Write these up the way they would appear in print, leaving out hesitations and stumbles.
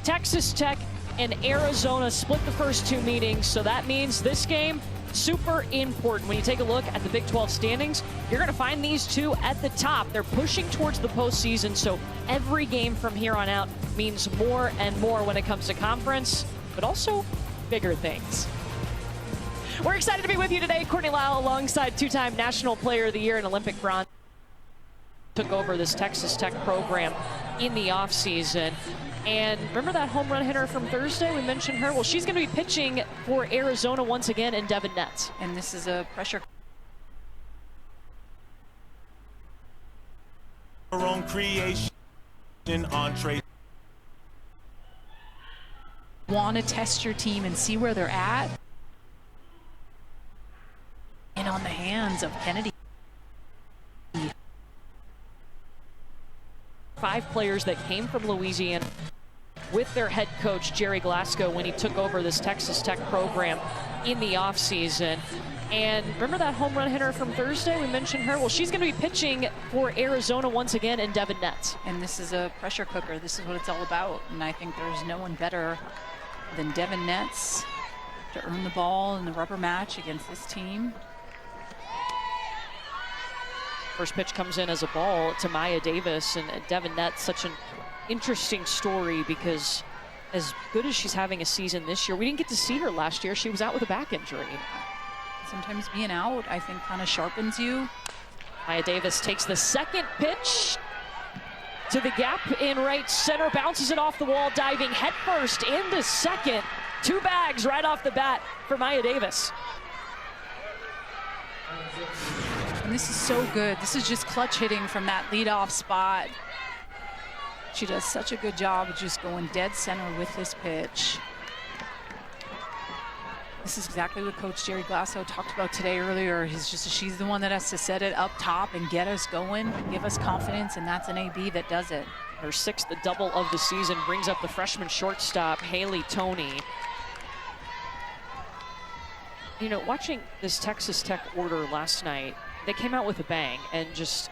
Texas Tech and Arizona split the first two meetings, so that means this game super important. When you take a look at the Big 12 standings, you're going to find these two at the top. They're pushing towards the postseason, so every game from here on out means more and more when it comes to conference, but also bigger things. We're excited to be with you today. Courtney Lyle alongside two-time National Player of the Year and Olympic bronze. Took over this Texas Tech program in the offseason. And remember that home run hitter from Thursday? We mentioned her. Well, she's going to be pitching for Arizona once again in Devin Netz. And this is a pressure. Own creation, entree. Want to test your team and see where they're at. And on the hands of Kennedy. 5 players that came from Louisiana with their head coach, Jerry Glasgow, when he took over this Texas Tech program in the offseason. And remember that home run hitter from Thursday? We mentioned her. Well, she's going to be pitching for Arizona once again in Devin Netz. And this is a pressure cooker. This is what it's all about. And I think there's no one better than Devin Netz to earn the ball in the rubber match against this team. First pitch comes in as a ball to Maya Davis, and Devin Netz, such an interesting story because as good as she's having a season this year, we didn't get to see her last year. She was out with a back injury. Sometimes being out, I think, kind of sharpens you. Maya Davis takes the second pitch to the gap in right center, bounces it off the wall, diving headfirst into second. 2 bags right off the bat for Maya Davis. And this is so good. This is just clutch hitting from that leadoff spot. She does such a good job of just going dead center with this pitch. This is exactly what Coach Jerry Glasgow talked about today earlier. She's the one that has to set it up top and get us going, give us confidence, and that's an AB that does it. Her 6th double of the season brings up the freshman shortstop, Haley Toney. You know, watching this Texas Tech order last night, they came out with a bang and just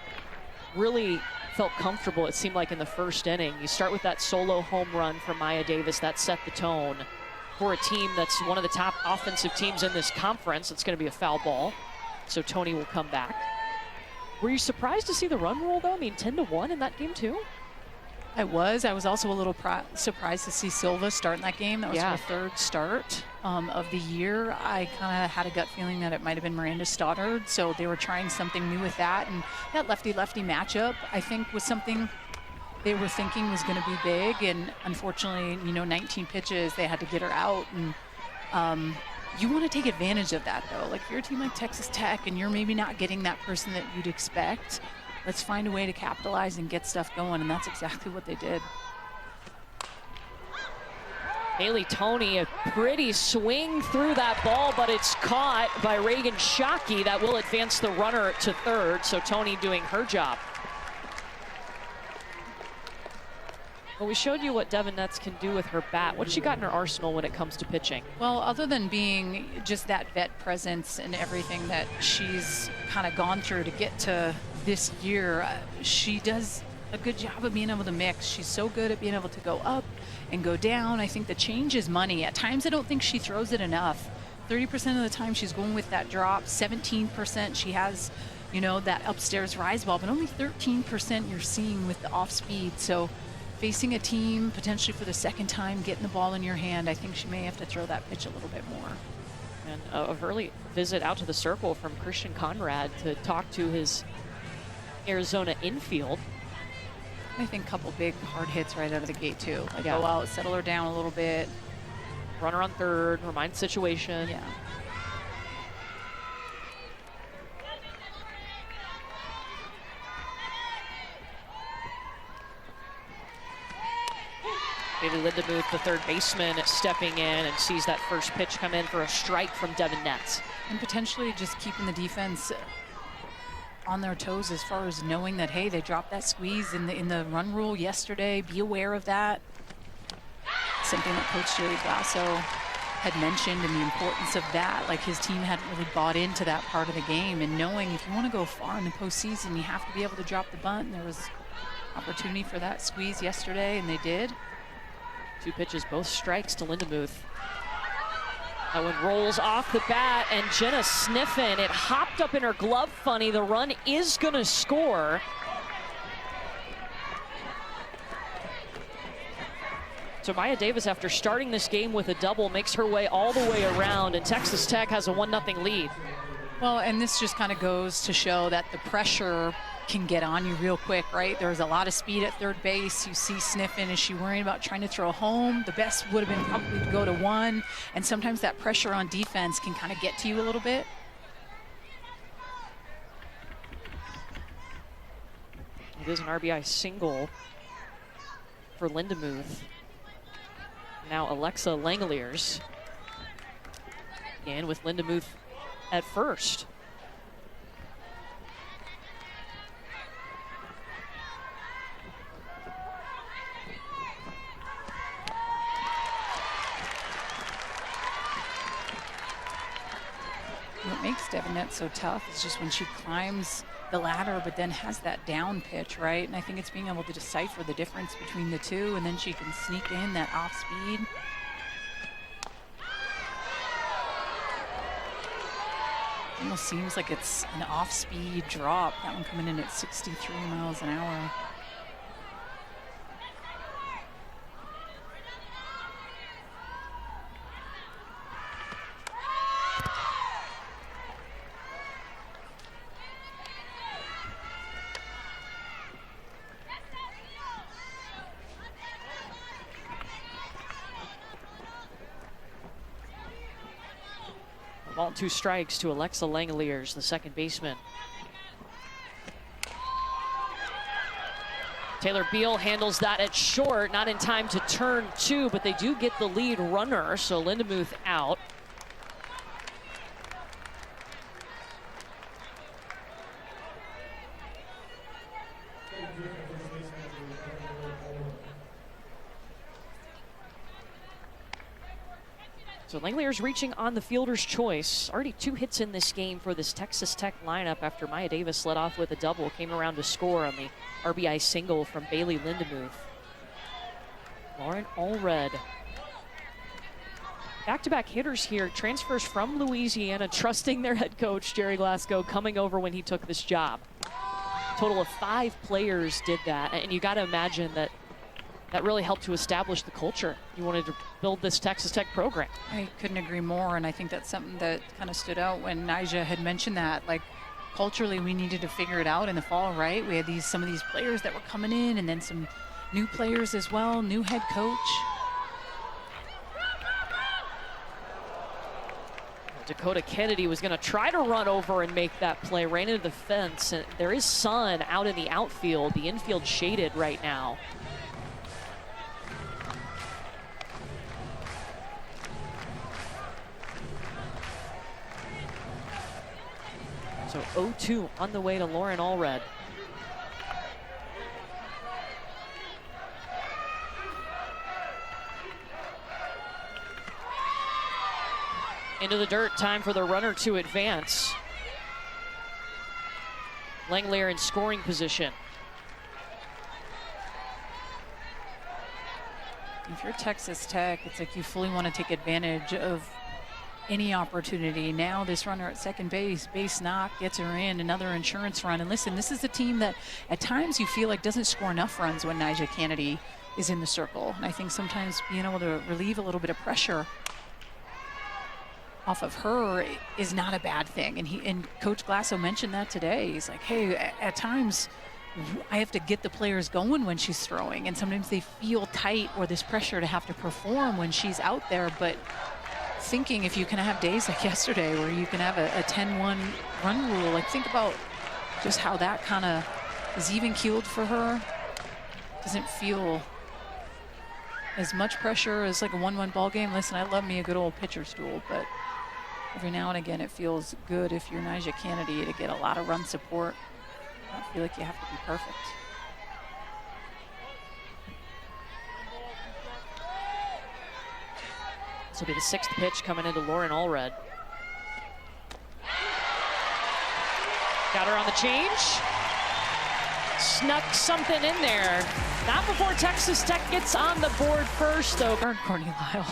really felt comfortable, it seemed like, in the first inning. You start with that solo home run from Maya Davis. That set the tone for a team that's one of the top offensive teams in this conference. It's going to be a foul ball, so Toney will come back. Were you surprised to see the run rule, though? I mean, 10-1 in that game, too? I was also a little surprised to see Silva start in that game. That was her 3rd start of the year. I kind of had a gut feeling that it might have been Miranda Stoddard, so they were trying something new with that. And that lefty-lefty matchup, I think, was something they were thinking was going to be big. And unfortunately, 19 pitches, they had to get her out. And you want to take advantage of that, though. Like, if you're a team like Texas Tech and you're maybe not getting that person that you'd expect, let's find a way to capitalize and get stuff going, and that's exactly what they did. Haley Toney, a pretty swing through that ball, but it's caught by Reagan Shockey. That will advance the runner to 3rd, so Toney doing her job. Well, we showed you what Devin Netz can do with her bat. What's she got in her arsenal when it comes to pitching? Well, other than being just that vet presence and everything that she's kind of gone through to get to this year, she does a good job of being able to mix. She's so good at being able to go up and go down. I think the change is money. At times, I don't think she throws it enough. 30% of the time, she's going with that drop. 17% she has, that upstairs rise ball, but only 13% you're seeing with the off speed. So facing a team potentially for the 2nd time, getting the ball in your hand, I think she may have to throw that pitch a little bit more. And a early visit out to the circle from Christian Conrad to talk to his Arizona infield. I think a couple big hard hits right out of the gate too. Like go out, settle her down a little bit. Runner on 3rd, remind situation. Yeah. Bailey Lindemuth, the 3rd baseman, stepping in and sees that first pitch come in for a strike from Devin Netz. And potentially just keeping the defense on their toes as far as knowing that, hey, they dropped that squeeze in the run rule yesterday. Be aware of that. Something that Coach Jerry Glasgow had mentioned, and the importance of that. Like, his team hadn't really bought into that part of the game, and knowing if you want to go far in the postseason, you have to be able to drop the bunt. And there was opportunity for that squeeze yesterday, and they did. 2 pitches, both strikes to Lindemuth. That one rolls off the bat, and Jenna sniffing. It hopped up in her glove funny. The run is going to score. So Maya Davis, after starting this game with a double, makes her way all the way around, and Texas Tech has a 1-0 lead. Well, and this just kind of goes to show that the pressure can get on you real quick, right? There's a lot of speed at third base. You see Sniffin, is she worrying about trying to throw home? The best would have been probably to go to 1, and sometimes that pressure on defense can kind of get to you a little bit. It is an RBI single for Lindemuth. Now Alexa Langeliers again with Lindemuth at first. What makes Devinette so tough is just when she climbs the ladder but then has that down pitch, right? And I think it's being able to decipher the difference between the two, and then she can sneak in that off speed. Almost seems like it's an off speed drop. That one coming in at 63 miles an hour. Ball 2 strikes to Alexa Langeliers, the second baseman. Taylor Beal handles that at short, not in time to turn 2, but they do get the lead runner, so Lindemuth out. So Langeliers reaching on the fielder's choice. Already 2 hits in this game for this Texas Tech lineup after Maya Davis led off with a double, came around to score on the RBI single from Bailey Lindemuth. Lauren Allred. Back-to-back hitters here, transfers from Louisiana, trusting their head coach, Jerry Glasgow, coming over when he took this job. Total of 5 players did that, and you got to imagine that that really helped to establish the culture. You wanted to build this Texas Tech program. I couldn't agree more, and I think that's something that kind of stood out when Nyjah had mentioned that. Like, culturally, we needed to figure it out in the fall, right? We had some of these players that were coming in, and then some new players as well, new head coach. Dakota Kennedy was going to try to run over and make that play, ran into the fence. And there is sun out in the outfield, the infield shaded right now. So 0-2 on the way to Lauren Allred. Into the dirt, time for the runner to advance. Langeliers in scoring position. If you're Texas Tech, it's like you fully want to take advantage of any opportunity. Now this runner at second base knock, gets her in, another insurance run. And listen, this is a team that at times you feel like doesn't score enough runs when Nyjah Kennedy is in the circle. And I think sometimes being able to relieve a little bit of pressure off of her is not a bad thing. And Coach Glasgow mentioned that today. He's like, hey, at times I have to get the players going when she's throwing, and sometimes they feel tight or this pressure to have to perform when she's out there. But thinking if you can have days like yesterday where you can have a 10-1 run rule, like think about just how that kind of is even keeled for her. Doesn't feel as much pressure as like a 1-1 ball game. Listen, I love me a good old pitcher's duel, but every now and again it feels good if you're Nyjah Kennedy to get a lot of run support. I don't feel like you have to be perfect. This will be the 6th pitch coming into Lauren Allred. Got her on the change. snuck something in there. Not before Texas Tech gets on the board first, though. Courtney Lyle.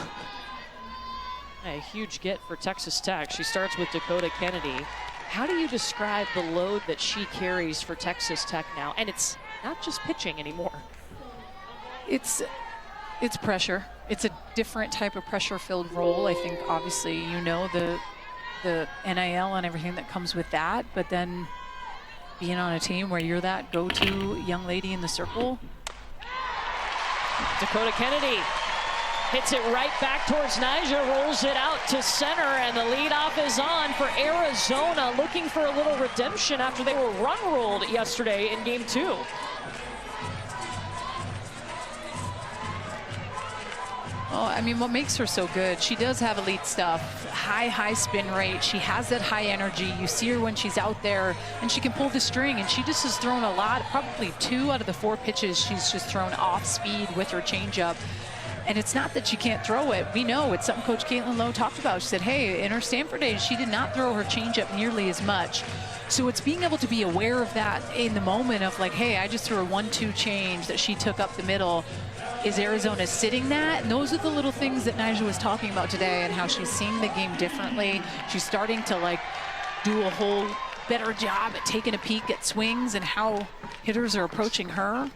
A huge get for Texas Tech. She starts with Dakota Kennedy. How do you describe the load that she carries for Texas Tech now? And it's not just pitching anymore. It's pressure. It's a different type of pressure-filled role. I think obviously you know the NIL and everything that comes with that, but then being on a team where you're that go-to young lady in the circle. Dakota Kennedy hits it right back towards Nyjah, rolls it out to center, and the leadoff is on for Arizona, looking for a little redemption after they were run-ruled yesterday in Game 2. Well, I mean, what makes her so good, she does have elite stuff, high spin rate. She has that high energy. You see her when she's out there, and she can pull the string, and she just has thrown a lot, probably 2 out of the 4 pitches she's just thrown off speed with her changeup. And it's not that she can't throw it. We know it's something Coach Caitlin Lowe talked about. She said, hey, in her Stanford days, she did not throw her changeup nearly as much. So it's being able to be aware of that in the moment of like, hey, I just threw a 1-2 change that she took up the middle. Is Arizona sitting that? And those are the little things that Nyjah was talking about today and how she's seeing the game differently. She's starting to like do a whole better job at taking a peek at swings and how hitters are approaching her.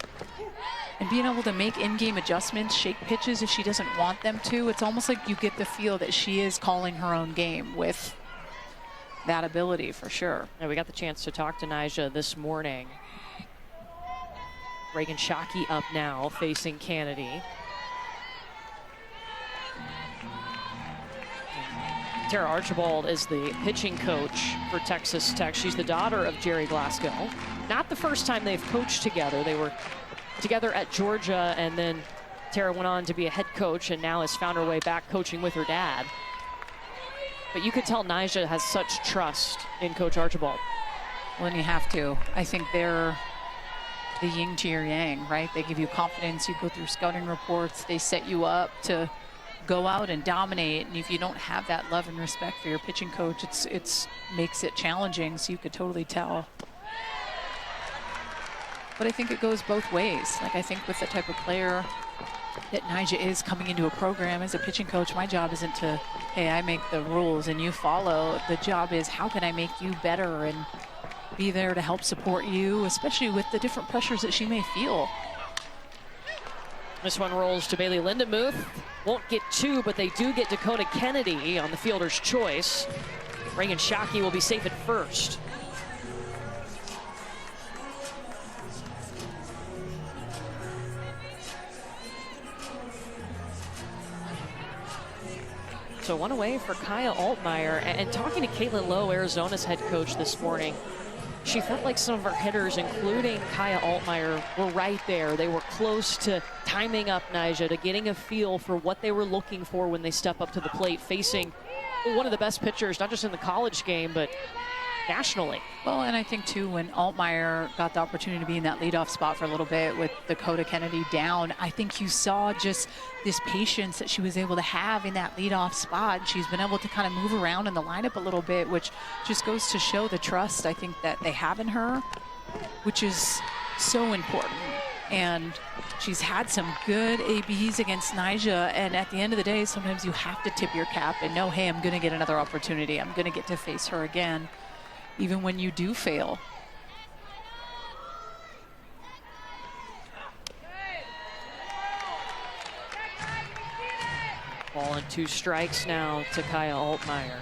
And being able to make in-game adjustments, shake pitches if she doesn't want them to. It's almost like you get the feel that she is calling her own game with that ability for sure. And we got the chance to talk to Nyjah this morning. Reagan Shockey up now, facing Kennedy. Tara Archibald is the pitching coach for Texas Tech. She's the daughter of Jerry Glasgow. Not the first time they've coached together. They were together at Georgia, and then Tara went on to be a head coach and now has found her way back coaching with her dad. But you could tell Nyjah has such trust in Coach Archibald. Well, and you have to. I think they're the yin to your yang, right? They give you confidence. You go through scouting reports. They set you up to go out and dominate. And if you don't have that love and respect for your pitching coach, it's makes it challenging. So you could totally tell. But I think it goes both ways. Like I think with the type of player that Nyjah is coming into a program as a pitching coach, my job isn't to, hey, I make the rules and you follow. The job is how can I make you better and be there to help support you, especially with the different pressures that she may feel. This one rolls to Bailey Lindemuth. Won't get 2, but they do get Dakota Kennedy on the fielder's choice. Reagan Shockey will be safe at first. So one away for Kaya Altmaier. And talking to Caitlin Lowe, Arizona's head coach this morning, she felt like some of her hitters, including Kaya Altmaier, were right there. They were close to timing up Nyjah, to getting a feel for what they were looking for when they step up to the plate, facing one of the best pitchers, not just in the college game, but nationally. Well, and I think too, when Altmaier got the opportunity to be in that leadoff spot for a little bit with Dakota Kennedy down, I think you saw just this patience that she was able to have in that leadoff spot. She's been able to kind of move around in the lineup a little bit, which just goes to show the trust I think that they have in her, which is so important. And she's had some good ABs against Nyjah, and at the end of the day, sometimes you have to tip your cap and know, hey, I'm going to get another opportunity. I'm going to get to face her again, even when you do fail. Ball and 2 strikes now to Kaya Altmaier.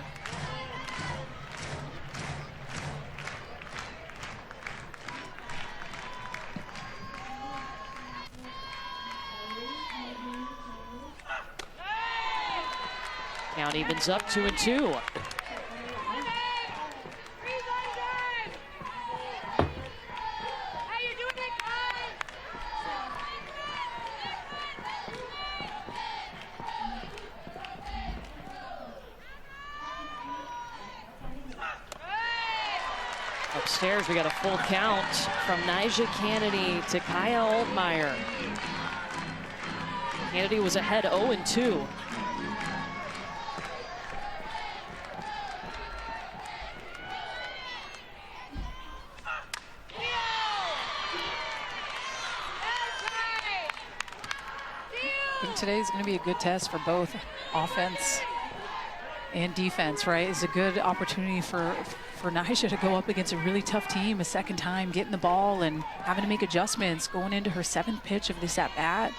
Count evens up 2-2. Upstairs, we got a full count from Nyjah Kennedy to Kaya Altmaier. Kennedy was ahead 0-2. today is going to be a good test for both offense and defense, right? It's a good opportunity for Nyjah to go up against a really tough team a second time, getting the ball and having to make adjustments, going into her 7th pitch of this at-bat.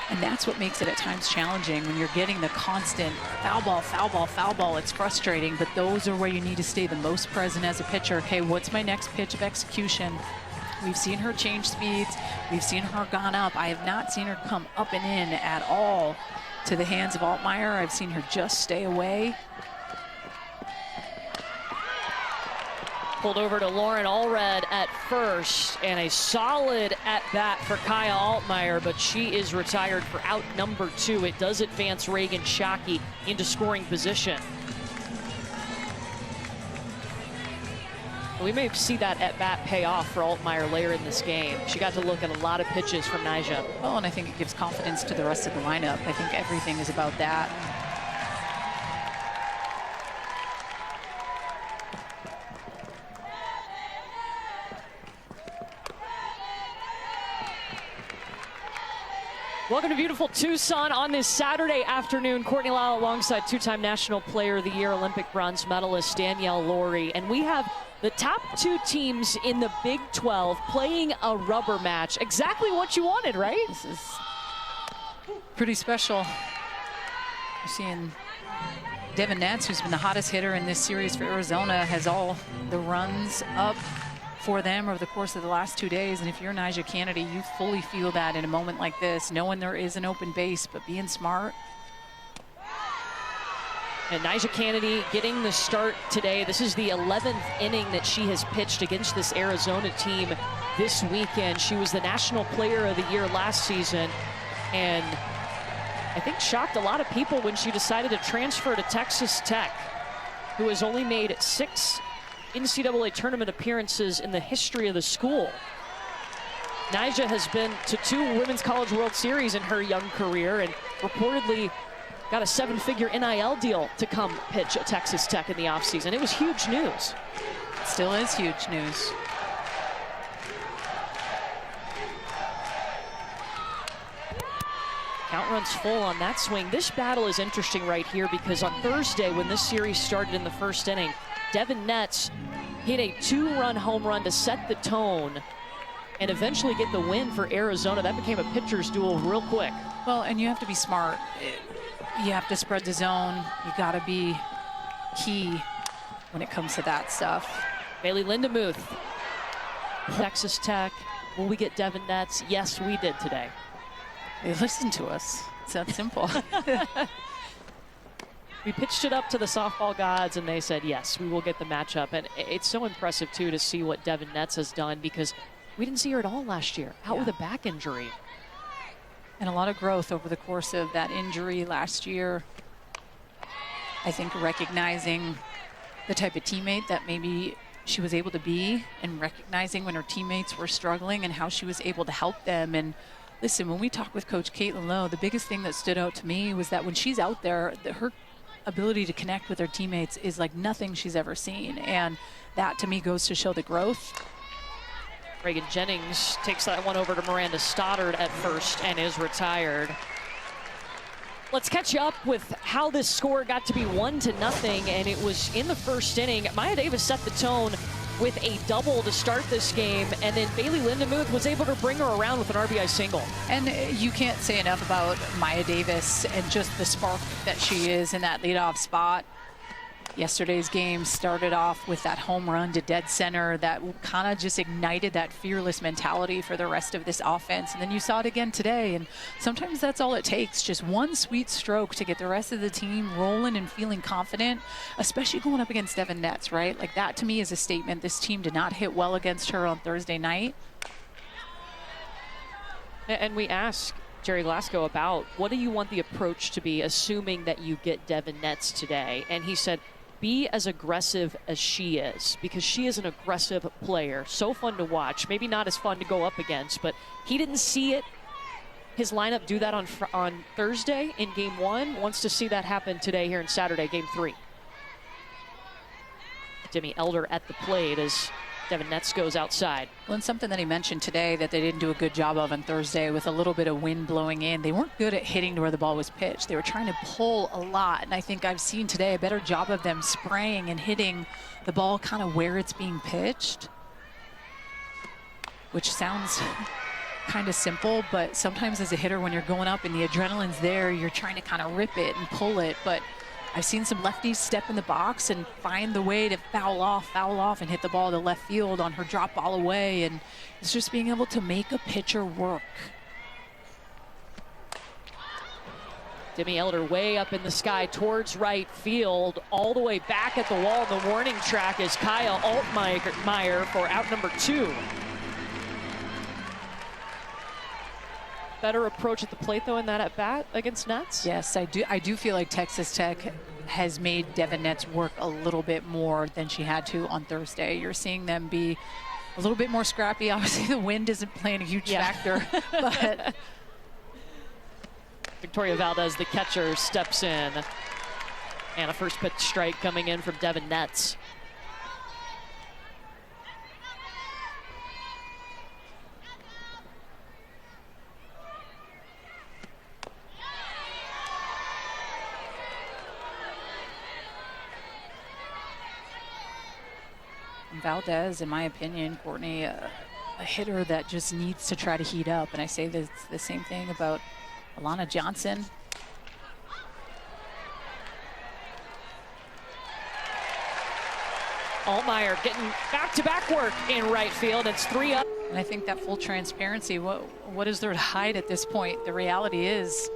And that's what makes it at times challenging when you're getting the constant foul ball, foul ball, foul ball. It's frustrating, but those are where you need to stay the most present as a pitcher. Okay, what's my next pitch of execution? We've seen her change speeds. We've seen her gone up. I have not seen her come up and in at all to the hands of Altmaier. I've seen her just stay away. Pulled over to Lauren Allred at first, and a solid at-bat for Kaya Altmaier, but she is retired for out number 2. It does advance Reagan Shockey into scoring position. We may see that at-bat pay off for Altmaier later in this game. She got to look at a lot of pitches from Nyjah. Well, and I think it gives confidence to the rest of the lineup. I think everything is about that. Welcome to beautiful Tucson on this Saturday afternoon. Courtney Lau alongside 2-time National Player of the Year, Olympic bronze medalist Danielle Laurie. And we have the top 2 teams in the Big 12 playing a rubber match. Exactly what you wanted, right? This is pretty special. You're seeing Devin Netz, who's been the hottest hitter in this series for Arizona, has all the runs up for them over the course of the last 2 days. And if you're Nyjah Kennedy, you fully feel that in a moment like this, knowing there is an open base, but being smart. And Nyjah Kennedy getting the start today. This is the 11th inning that she has pitched against this Arizona team this weekend. She was the National Player of the Year last season, and I think shocked a lot of people when she decided to transfer to Texas Tech, who has only made 6 NCAA tournament appearances in the history of the school. Nyjah has been to 2 Women's College World Series in her young career, and reportedly got a 7-figure NIL deal to come pitch at Texas Tech in the offseason. It was huge news. Still is huge news. Count runs full on that swing. This battle is interesting right here because on Thursday, when this series started in the first inning, Devin Netz hit a 2-run home run to set the tone and eventually get the win for Arizona. That became a pitcher's duel real quick. Well, and you have to be smart. You have to spread the zone. You got to be key when it comes to that stuff. Bailey Lindemuth, Texas Tech. Will we get Devin Netz? Yes, we did today. They listened to us. It's that simple. We pitched it up to the softball gods, and they said, yes, we will get the matchup. And it's so impressive, too, to see what Devin Netz has done because we didn't see her at all last year, out with a back injury. And a lot of growth over the course of that injury last year. I think recognizing the type of teammate that maybe she was able to be and recognizing when her teammates were struggling and how she was able to help them. And listen, when we talk with Coach Caitlin Lowe, the biggest thing that stood out to me was that when she's out there, her ability to connect with her teammates is like nothing she's ever seen. And that, to me, goes to show the growth. Reagan Jennings takes that one over to Miranda Stoddard at first and is retired. Let's catch you up with how this score got to be 1-0, and it was in the first inning. Maya Davis set the tone with a double to start this game, and then Bailey Lindemuth was able to bring her around with an RBI single. And you can't say enough about Maya Davis and just the spark that she is in that leadoff spot. Yesterday's game started off with that home run to dead center that kind of just ignited that fearless mentality for the rest of this offense. And then you saw it again today. And sometimes that's all it takes, just one sweet stroke to get the rest of the team rolling and feeling confident, especially going up against Devin Netz, right? Like that to me is a statement. This team did not hit well against her on Thursday night. And we asked Jerry Glasgow about what do you want the approach to be, assuming that you get Devin Netz today? And he said, be as aggressive as she is, because she is an aggressive player. So fun to watch. Maybe not as fun to go up against, but he didn't see it, his lineup, do that on Thursday in Game 1. Wants to see that happen today here in Saturday, Game 3. Demi Elder at the plate as Devin Netz goes outside. Well, and something that he mentioned today that they didn't do a good job of on Thursday with a little bit of wind blowing in. They weren't good at hitting to where the ball was pitched. They were trying to pull a lot. And I think I've seen today a better job of them spraying and hitting the ball kind of where it's being pitched, which sounds kind of simple, but sometimes as a hitter, when you're going up and the adrenaline's there, you're trying to kind of rip it and pull it. But I've seen some lefties step in the box and find the way to foul off, and hit the ball to left field on her drop ball away. And it's just being able to make a pitcher work. Demi Elder way up in the sky towards right field, all the way back at the wall. The warning track is Kyle Altmaier for out number 2. Better approach at the plate, though, in that at-bat against Netz? Yes, I do feel like Texas Tech has made Devin Netz work a little bit more than she had to on Thursday. You're seeing them be a little bit more scrappy. Obviously, the wind isn't playing a huge factor, but Victoria Valdez, the catcher, steps in. And a first pitch strike coming in from Devin Netz. Valdez, in my opinion, Courtney, a hitter that just needs to try to heat up. And I say the same thing about Alana Johnson. Altmaier getting back-to-back work in right field. It's 3 up. And I think that full transparency, what is there to hide at this point? The reality is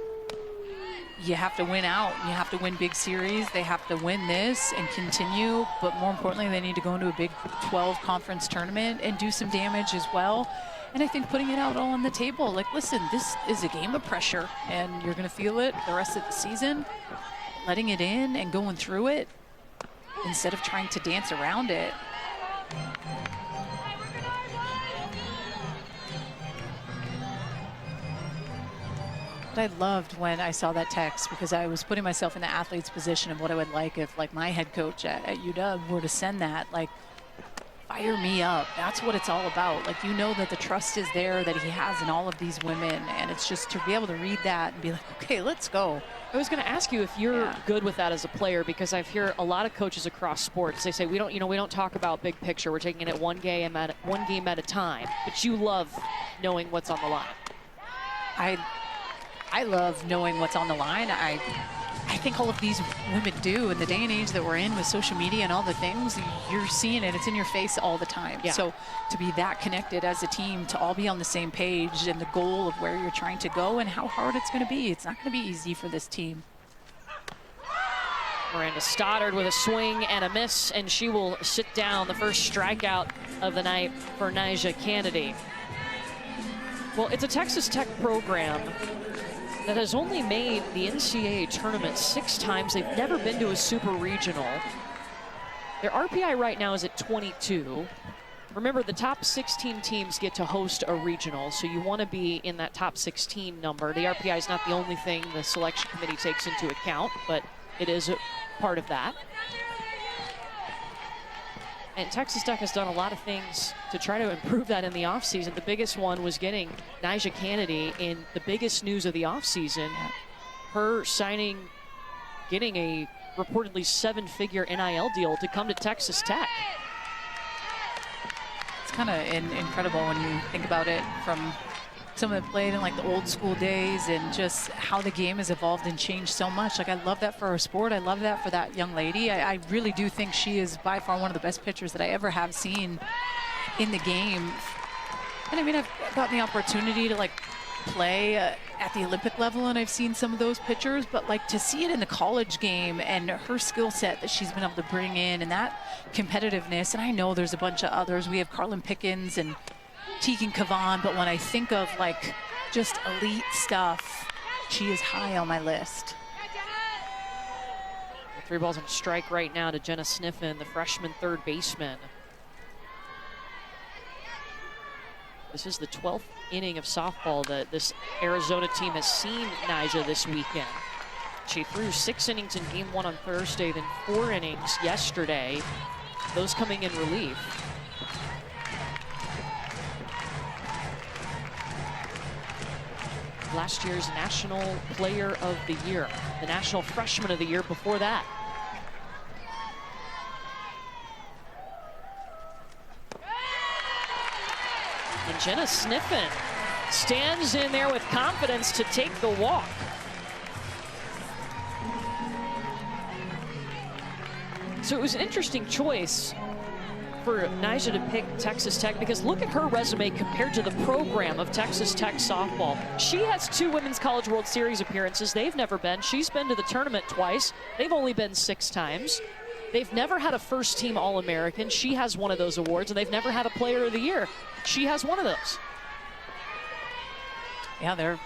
you have to win out. You have to win big series. They have to win this and continue. But more importantly, they need to go into a Big 12 conference tournament and do some damage as well. And I think putting it out all on the table, like, listen, this is a game of pressure, and you're going to feel it the rest of the season. Letting it in and going through it instead of trying to dance around it. I loved when I saw that text, because I was putting myself in the athlete's position of what I would like if, like, my head coach at UW were to send that, like, fire me up. That's what it's all about. Like, you know that the trust is there that he has in all of these women, and it's just to be able to read that and be like, okay, let's go. I was going to ask you if you're good with that as a player, because I've heard a lot of coaches across sports, they say we don't talk about big picture. We're taking it one game at a time. But you love knowing what's on the line. I love knowing what's on the line. I think all of these women do. In the day and age that we're in with social media and all the things, you're seeing it. It's in your face all the time. Yeah. So to be that connected as a team, to all be on the same page and the goal of where you're trying to go and how hard it's going to be. It's not going to be easy for this team. Miranda Stoddard with a swing and a miss, and she will sit down. The first strikeout of the night for Nyjah Kennedy. Well, it's a Texas Tech program that has only made the NCAA tournament 6 times. They've never been to a super regional. Their RPI right now is at 22. Remember, the top 16 teams get to host a regional, so you want to be in that top 16 number. The RPI is not the only thing the selection committee takes into account, but it is a part of that. And Texas Tech has done a lot of things to try to improve that in the offseason. The biggest one was getting Nyjah Kennedy in the biggest news of the offseason. Her signing, getting a reportedly 7-figure NIL deal to come to Texas Tech. It's kind of incredible when you think about it from someone that played in like the old school days and just how the game has evolved and changed so much. Like, I love that for our sport. I love that for that young lady. I really do think she is by far one of the best pitchers that I ever have seen in the game. And I mean, I've gotten the opportunity to like play at the Olympic level, and I've seen some of those pitchers, but like to see it in the college game and her skill set that she's been able to bring in and that competitiveness. And I know there's a bunch of others. We have Carlin Pickens and Tegan Kavan, but when I think of like just elite stuff, she is high on my list. 3 balls and a strike right now to Jenna Sniffen, the freshman third baseman. This is the 12th inning of softball that this Arizona team has seen Nyjah this weekend. She threw 6 innings in game 1 on Thursday, then 4 innings yesterday, those coming in relief. last year's National Player of the Year, the National Freshman of the Year before that. And Jenna Sniffen stands in there with confidence to take the walk. So it was an interesting choice for Nyjah to pick Texas Tech, because look at her resume compared to the program of Texas Tech softball. She has 2 Women's College World Series appearances. They've never been. She's been to the tournament twice. They've only been 6 times. They've never had a first-team All-American. She has one of those awards, and they've never had a Player of the Year. She has one of those. Yeah,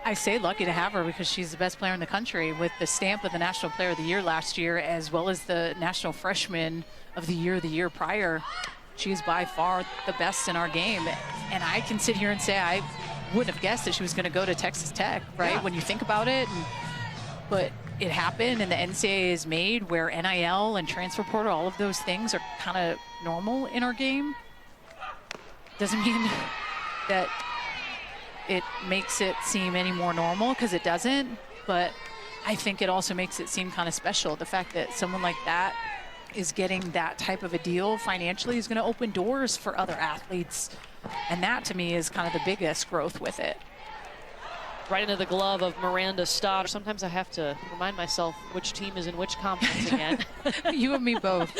I say lucky to have her, because she's the best player in the country, with the stamp of the National Player of the Year last year, as well as the National Freshman of the year prior. She is by far the best in our game. And I can sit here and say I wouldn't have guessed that she was going to go to Texas Tech, right? Yeah. When you think about it. But it happened, and the NCAA is made where NIL and transfer portal, all of those things are kind of normal in our game. Doesn't mean that it makes it seem any more normal, because it doesn't, but I think it also makes it seem kind of special. The fact that someone like that is getting that type of a deal financially is going to open doors for other athletes, and that to me is kind of the biggest growth with it. Right into the glove of Miranda Stoddard. Sometimes I have to remind myself which team is in which conference again. You and me both.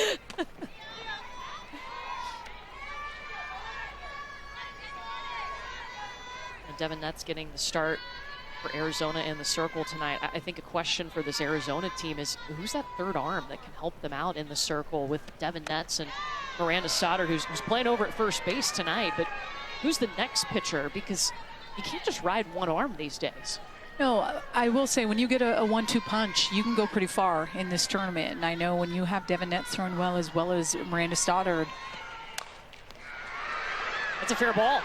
Devin Netz getting the start for Arizona in the circle tonight. I think a question for this Arizona team is, who's that third arm that can help them out in the circle with Devin Netz and Miranda Stoddard, who's playing over at first base tonight, but who's the next pitcher? Because you can't just ride one arm these days. No, I will say, when you get a 1-2 punch, you can go pretty far in this tournament. And I know when you have Devin Netz throwing well as Miranda Stoddard. That's a fair ball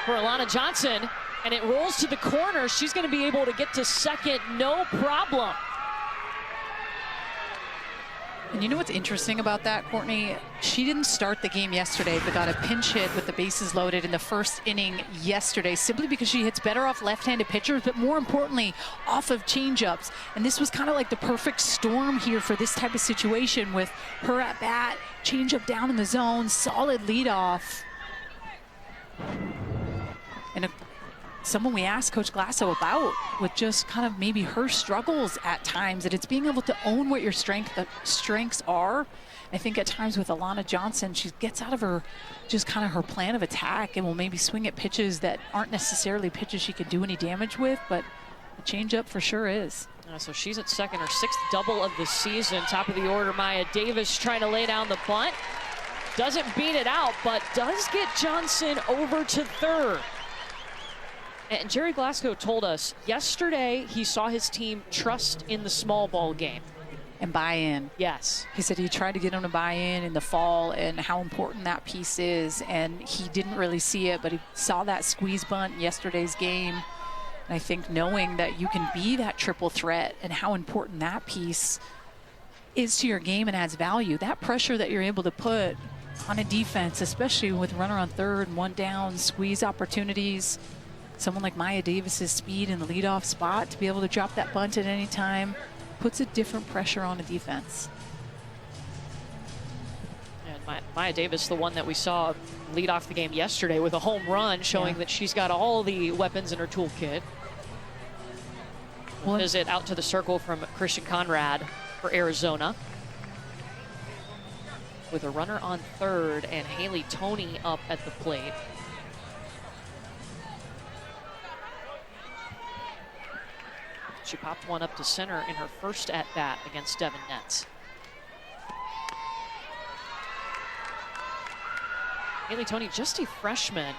for Alana Johnson, and it rolls to the corner. She's going to be able to get to second, no problem. And you know what's interesting about that, Courtney? She didn't start the game yesterday, but got a pinch hit with the bases loaded in the first inning yesterday, simply because she hits better off left-handed pitchers, but more importantly, off of changeups. And this was kind of like the perfect storm here for this type of situation, with her at bat, changeup down in the zone, solid leadoff. And someone we asked Coach Glasso about, with just kind of maybe her struggles at times, that it's being able to own what your strengths are. I think at times with Alana Johnson, she gets out of her, just kind of her plan of attack, and will maybe swing at pitches that aren't necessarily pitches she could do any damage with, but the changeup for sure is. So she's at second, her 6th double of the season. Top of the order, Maya Davis trying to lay down the bunt. Doesn't beat it out, but does get Johnson over to third. And Jerry Glasgow told us yesterday he saw his team trust in the small ball game. And buy in. Yes. He said he tried to get them to buy in the fall, and how important that piece is. And he didn't really see it, but he saw that squeeze bunt in yesterday's game. And I think knowing that you can be that triple threat, and how important that piece is to your game and adds value. That pressure that you're able to put on a defense, especially with runner on third and one down, squeeze opportunities. Someone like Maya Davis's speed in the leadoff spot to be able to drop that bunt at any time puts a different pressure on a defense. And Maya Davis, the one that we saw lead off the game yesterday with a home run, showing that she's got all the weapons in her toolkit. Well, visit out to the circle from Christian Conrad for Arizona, with a runner on third and Haley Toney up at the plate. She popped one up to center in her first at-bat against Devin Netz. Haley Toney, just a freshman,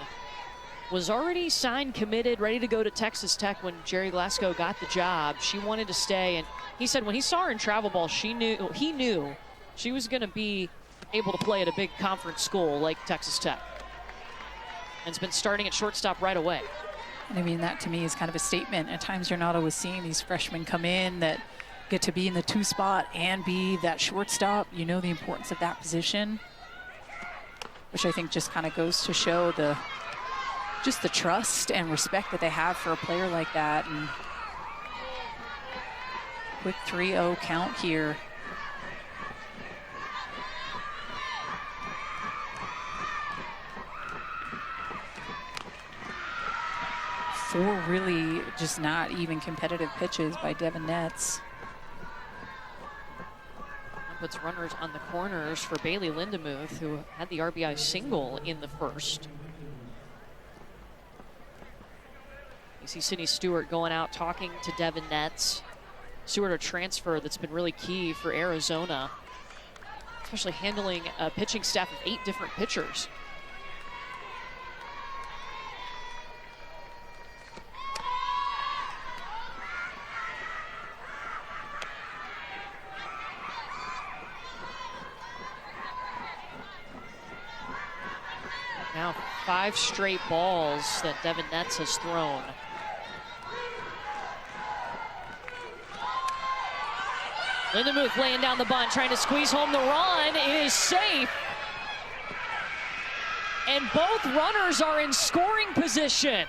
was already signed, committed, ready to go to Texas Tech when Jerry Glasgow got the job. She wanted to stay, and he said when he saw her in travel ball, he knew she was going to be able to play at a big conference school like Texas Tech. And has been starting at shortstop right away. And I mean, that to me is kind of a statement. At times you're not always seeing these freshmen come in that get to be in the 2 spot and be that shortstop. You know the importance of that position, which I think just kind of goes to show the just the trust and respect that they have for a player like that. And quick 3-0 count here. Four really just not even competitive pitches by Devin Netz. That puts runners on the corners for Bailey Lindemuth, who had the RBI single in the first. You see Sydney Stewart going out talking to Devin Netz. Stewart, a transfer that's been really key for Arizona, especially handling a pitching staff of 8 different pitchers. Now 5 straight balls that Devin Netz has thrown. Lindemuth laying down the bunt, trying to squeeze home the run. It is safe. And both runners are in scoring position.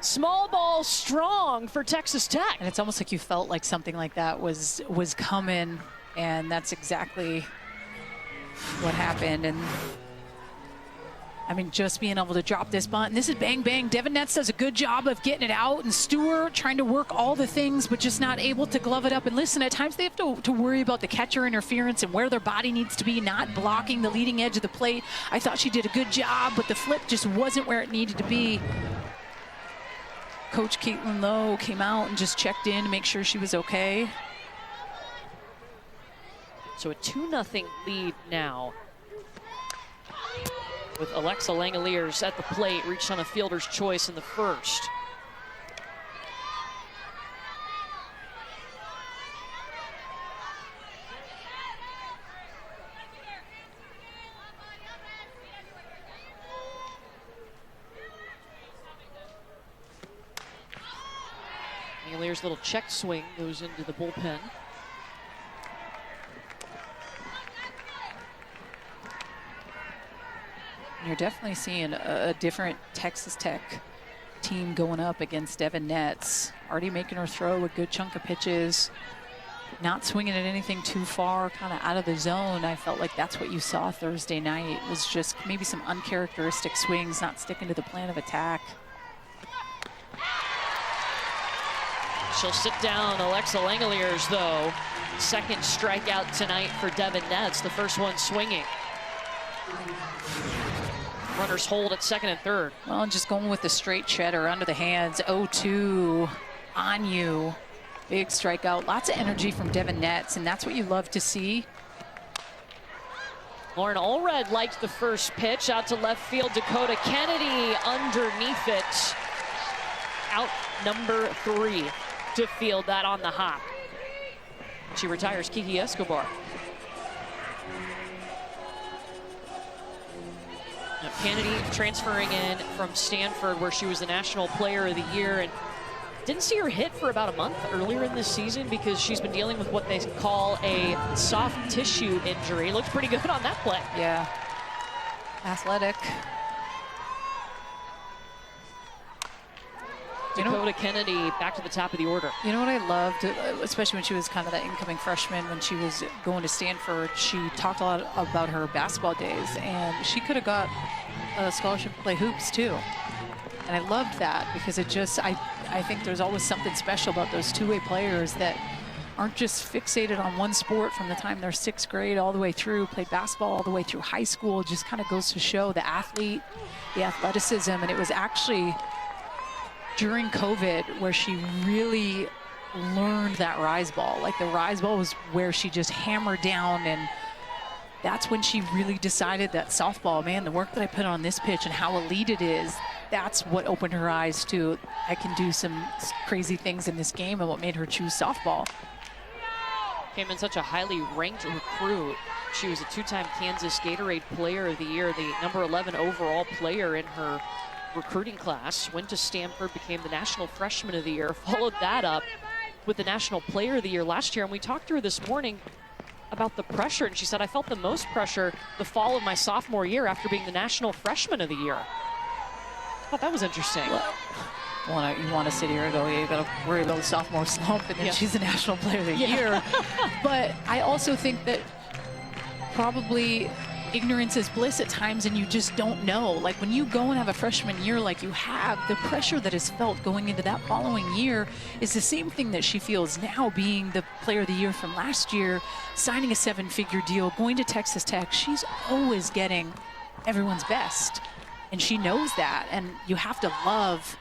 Small ball strong for Texas Tech. And it's almost like you felt like something like that was coming, and that's exactly what happened. And I mean, just being able to drop this bunt. And this is bang, bang. Devin Netz does a good job of getting it out. And Stewart trying to work all the things, but just not able to glove it up. And listen, at times they have to worry about the catcher interference and where their body needs to be, not blocking the leading edge of the plate. I thought she did a good job, but the flip just wasn't where it needed to be. Coach Caitlin Lowe came out and just checked in to make sure she was okay. So a 2-0 lead now, with Alexa Langeliers at the plate, reached on a fielder's choice in the first. Langeliers' little check swing goes into the bullpen. You're definitely seeing a different Texas Tech team going up against Devin Netz. Already making her throw a good chunk of pitches, not swinging at anything too far, kind of out of the zone. I felt like that's what you saw Thursday night, was just maybe some uncharacteristic swings, not sticking to the plan of attack. She'll sit down Alexa Langeliers, though. Second strikeout tonight for Devin Netz, the first one swinging. Runners hold at second and third. Well, and just going with the straight cheddar under the hands. 0-2 on you. Big strikeout. Lots of energy from Devin Netz, and that's what you love to see. Lauren Allred liked the first pitch. Out to left field, Dakota Kennedy underneath it. Out number 3 to field that on the hop. She retires Kiki Escobar. Kennedy transferring in from Stanford, where she was the National Player of the Year, and didn't see her hit for about a month earlier in this season because she's been dealing with what they call a soft tissue injury. Looked pretty good on that play. Yeah, athletic. Dakota Kennedy back to the top of the order. You know what I loved, especially when she was kind of that incoming freshman, when she was going to Stanford, she talked a lot about her basketball days, and she could have got a scholarship to play hoops too. And I loved that because it just, I think there's always something special about those two-way players that aren't just fixated on one sport from the time they're 6th grade all the way through, played basketball all the way through high school. It just kind of goes to show the athlete, the athleticism. And it was actually during COVID where she really learned that rise ball. Like the rise ball was where she just hammered down, and that's when she really decided that softball, man, the work that I put on this pitch and how elite it is, that's what opened her eyes to, I can do some crazy things in this game, and what made her choose softball. Came in such a highly ranked recruit. She was a 2-time Kansas Gatorade Player of the Year, the number 11 overall player in her recruiting class. Went to Stanford, became the National Freshman of the Year, followed that up with the National Player of the Year last year. And we talked to her this morning. about the pressure, and she said, I felt the most pressure the fall of my sophomore year after being the National Freshman of the Year. I thought that was interesting. Well, you want to sit here and go, yeah, you got to worry about the sophomore slump, and then she's the National Player of the Year. But I also think that probably ignorance is bliss at times, and you just don't know. Like when you go and have a freshman year like you have, the pressure that is felt going into that following year is the same thing that she feels now, being the Player of the Year from last year, signing a 7-figure deal, going to Texas Tech. She's always getting everyone's best, and she knows that, and you have to love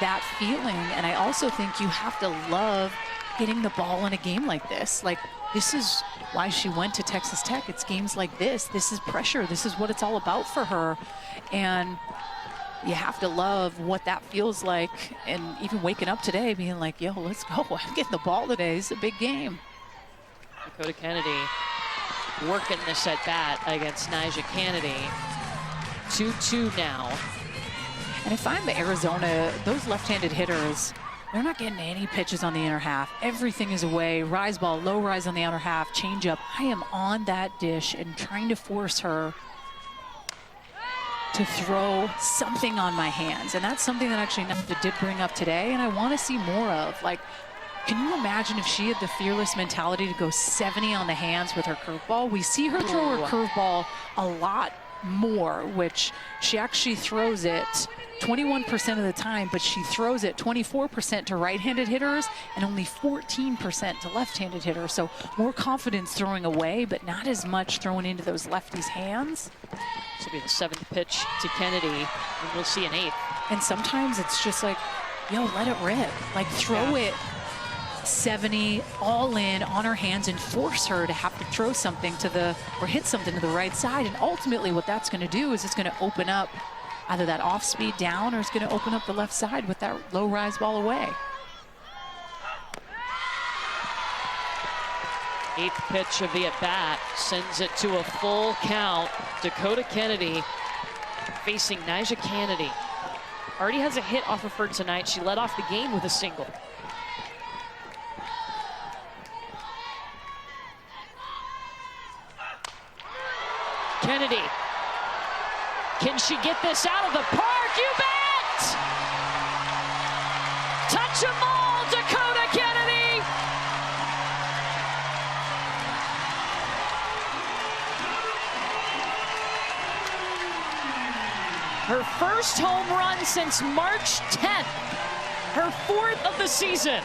that feeling. And I also think you have to love getting the ball in a game like this. Like, this is why she went to Texas Tech. It's games like this. This is pressure. This is what it's all about for her. And you have to love what that feels like. And even waking up today being like, yo, let's go. I'm getting the ball today. It's a big game. Dakota Kennedy working this at bat against Nyjah Kennedy. 2-2 now. And I find that Arizona, those left-handed hitters, they're not getting any pitches on the inner half. Everything is away. Rise ball, low rise on the outer half, change up. I am on that dish and trying to force her to throw something on my hands. And that's something that actually Nyjah did bring up today, and I want to see more of. Like, can you imagine if she had the fearless mentality to go 70 on the hands with her curveball? We see her throw her curveball a lot more, which she actually throws it 21% of the time, but she throws it 24% to right-handed hitters and only 14% to left-handed hitters. So more confidence throwing away, but not as much throwing into those lefties' hands. This will be the 7th pitch to Kennedy, and we'll see an 8th. And sometimes it's just like, yo, let it rip. Like, throw it 70 all in on her hands and force her to have to throw something to the, or hit something to the right side. And ultimately what that's going to do is it's going to open up either that off speed down, or it's going to open up the left side with that low rise ball away. 8th pitch of the at-bat sends it to a full count. Dakota Kennedy facing Nyjah Kennedy. Already has a hit off of her tonight. She led off the game with a single. Kennedy. Can she get this out of the park? You bet! Touch 'em all, Dakota Kennedy! Her first home run since March 10th. Her 4th of the season.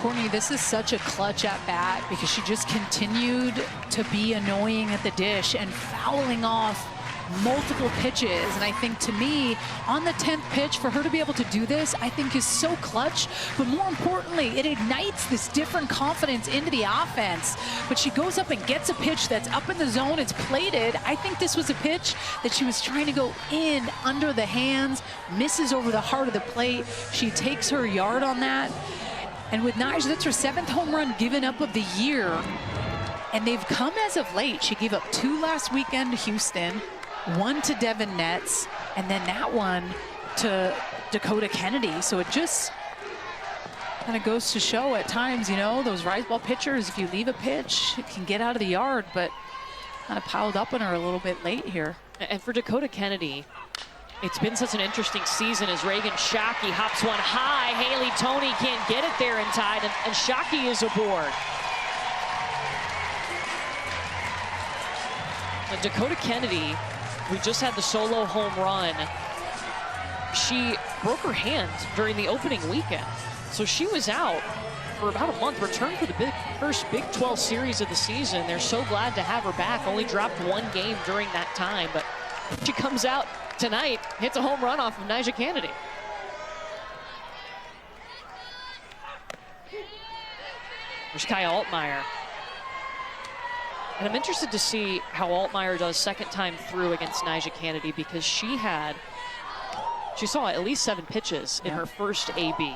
Courtney, this is such a clutch at bat because she just continued to be annoying at the dish and fouling off multiple pitches. And I think, to me, on the 10th pitch, for her to be able to do this, I think is so clutch. But more importantly, it ignites this different confidence into the offense. But she goes up and gets a pitch that's up in the zone. It's plated. I think this was a pitch that she was trying to go in under the hands, misses over the heart of the plate. She takes her yard on that. And with Nyjah, that's her 7th home run given up of the year. And they've come as of late. She gave up 2 last weekend to Houston, 1 to Devin Netz, and then that one to Dakota Kennedy. So it just kind of goes to show at times, you know, those rise ball pitchers, if you leave a pitch, it can get out of the yard, but kind of piled up on her a little bit late here. And for Dakota Kennedy, it's been such an interesting season as Reagan Shockey hops one high. Haley Toney can't get it there in time, and Shockey is aboard. But Dakota Kennedy, we just had the solo home run. She broke her hand during the opening weekend. So she was out for about a month, returned for the first Big 12 series of the season. They're so glad to have her back. Only dropped 1 game during that time, but she comes out tonight, hits a home run off of Nyjah Kennedy. There's Kaya Altmaier. And I'm interested to see how Altmaier does second time through against Nyjah Kennedy, because she saw at least 7 pitches in her first AB.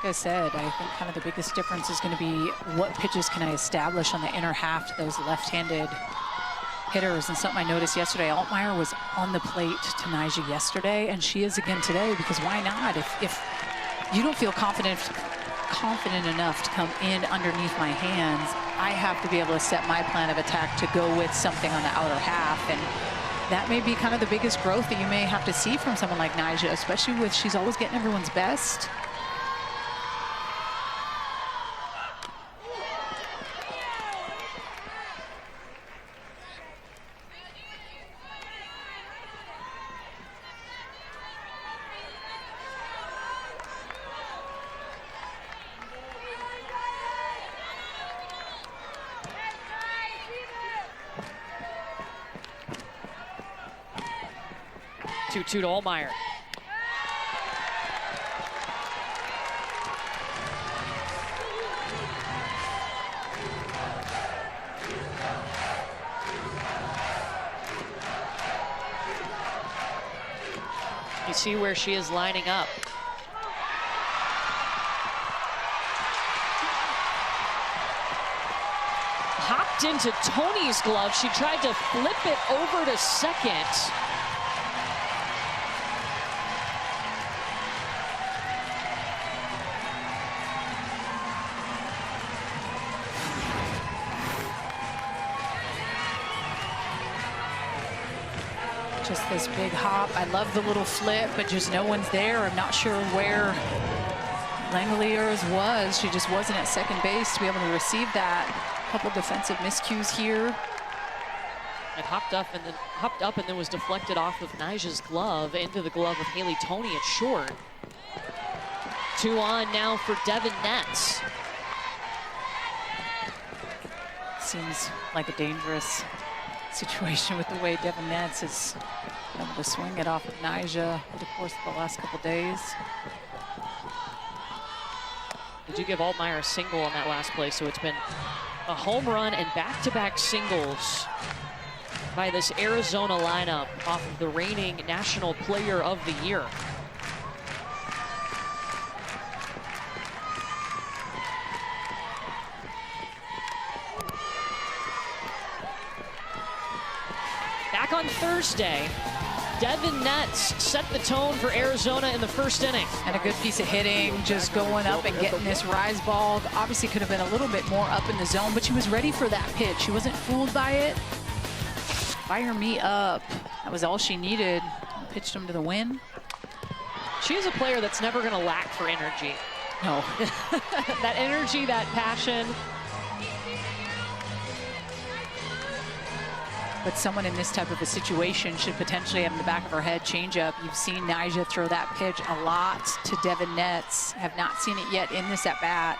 I said, I think kind of the biggest difference is going to be what pitches can I establish on the inner half to those left-handed hitters. And something I noticed yesterday, Altmaier was on the plate to Nyjah yesterday, and she is again today, because why not? If you don't feel confident enough to come in underneath my hands, I have to be able to set my plan of attack to go with something on the outer half. And that may be kind of the biggest growth that you may have to see from someone like Nyjah, especially with she's always getting everyone's best. To Altmaier. You see where she is lining up. Hopped into Tony's glove. She tried to flip it over to second. Just this big hop. I love the little flip, but just no one's there. I'm not sure where Langeliers was. She just wasn't at second base to be able to receive that. A couple defensive miscues here. It hopped up and then was deflected off of Nyjah's glove into the glove of Haley Tony at short. 2 on now for Devin Netz. Seems like a dangerous situation with the way Devin Netz is able to swing it off of Nyjah over the course of the last couple days. They do give Altmaier a single on that last play, so it's been a home run and back-to-back singles by this Arizona lineup off of the reigning National Player of the Year. Back on Thursday, Devin Netz set the tone for Arizona in the first inning. And a good piece of hitting, just going up and getting this rise ball. Obviously could have been a little bit more up in the zone, but she was ready for that pitch. She wasn't fooled by it. Fire me up. That was all she needed. Pitched him to the win. She is a player that's never going to lack for energy. No. That energy, that passion. But someone in this type of a situation should potentially have in the back of her head changeup. You've seen Nyjah throw that pitch a lot to Devin Netz. Have not seen it yet in this at-bat.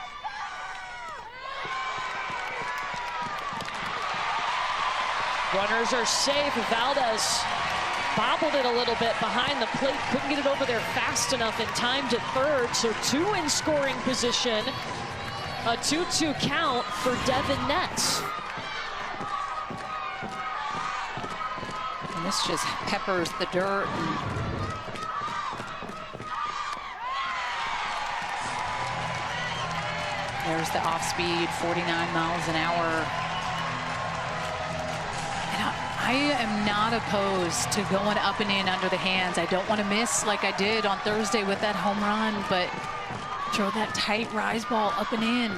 Runners are safe. Valdez bobbled it a little bit behind the plate. Couldn't get it over there fast enough in time to third. So 2 in scoring position. A 2-2 count for Devin Netz. And this just peppers the dirt. There's the off-speed, 49 miles an hour. I am not opposed to going up and in under the hands. I don't want to miss like I did on Thursday with that home run, but throw that tight rise ball up and in.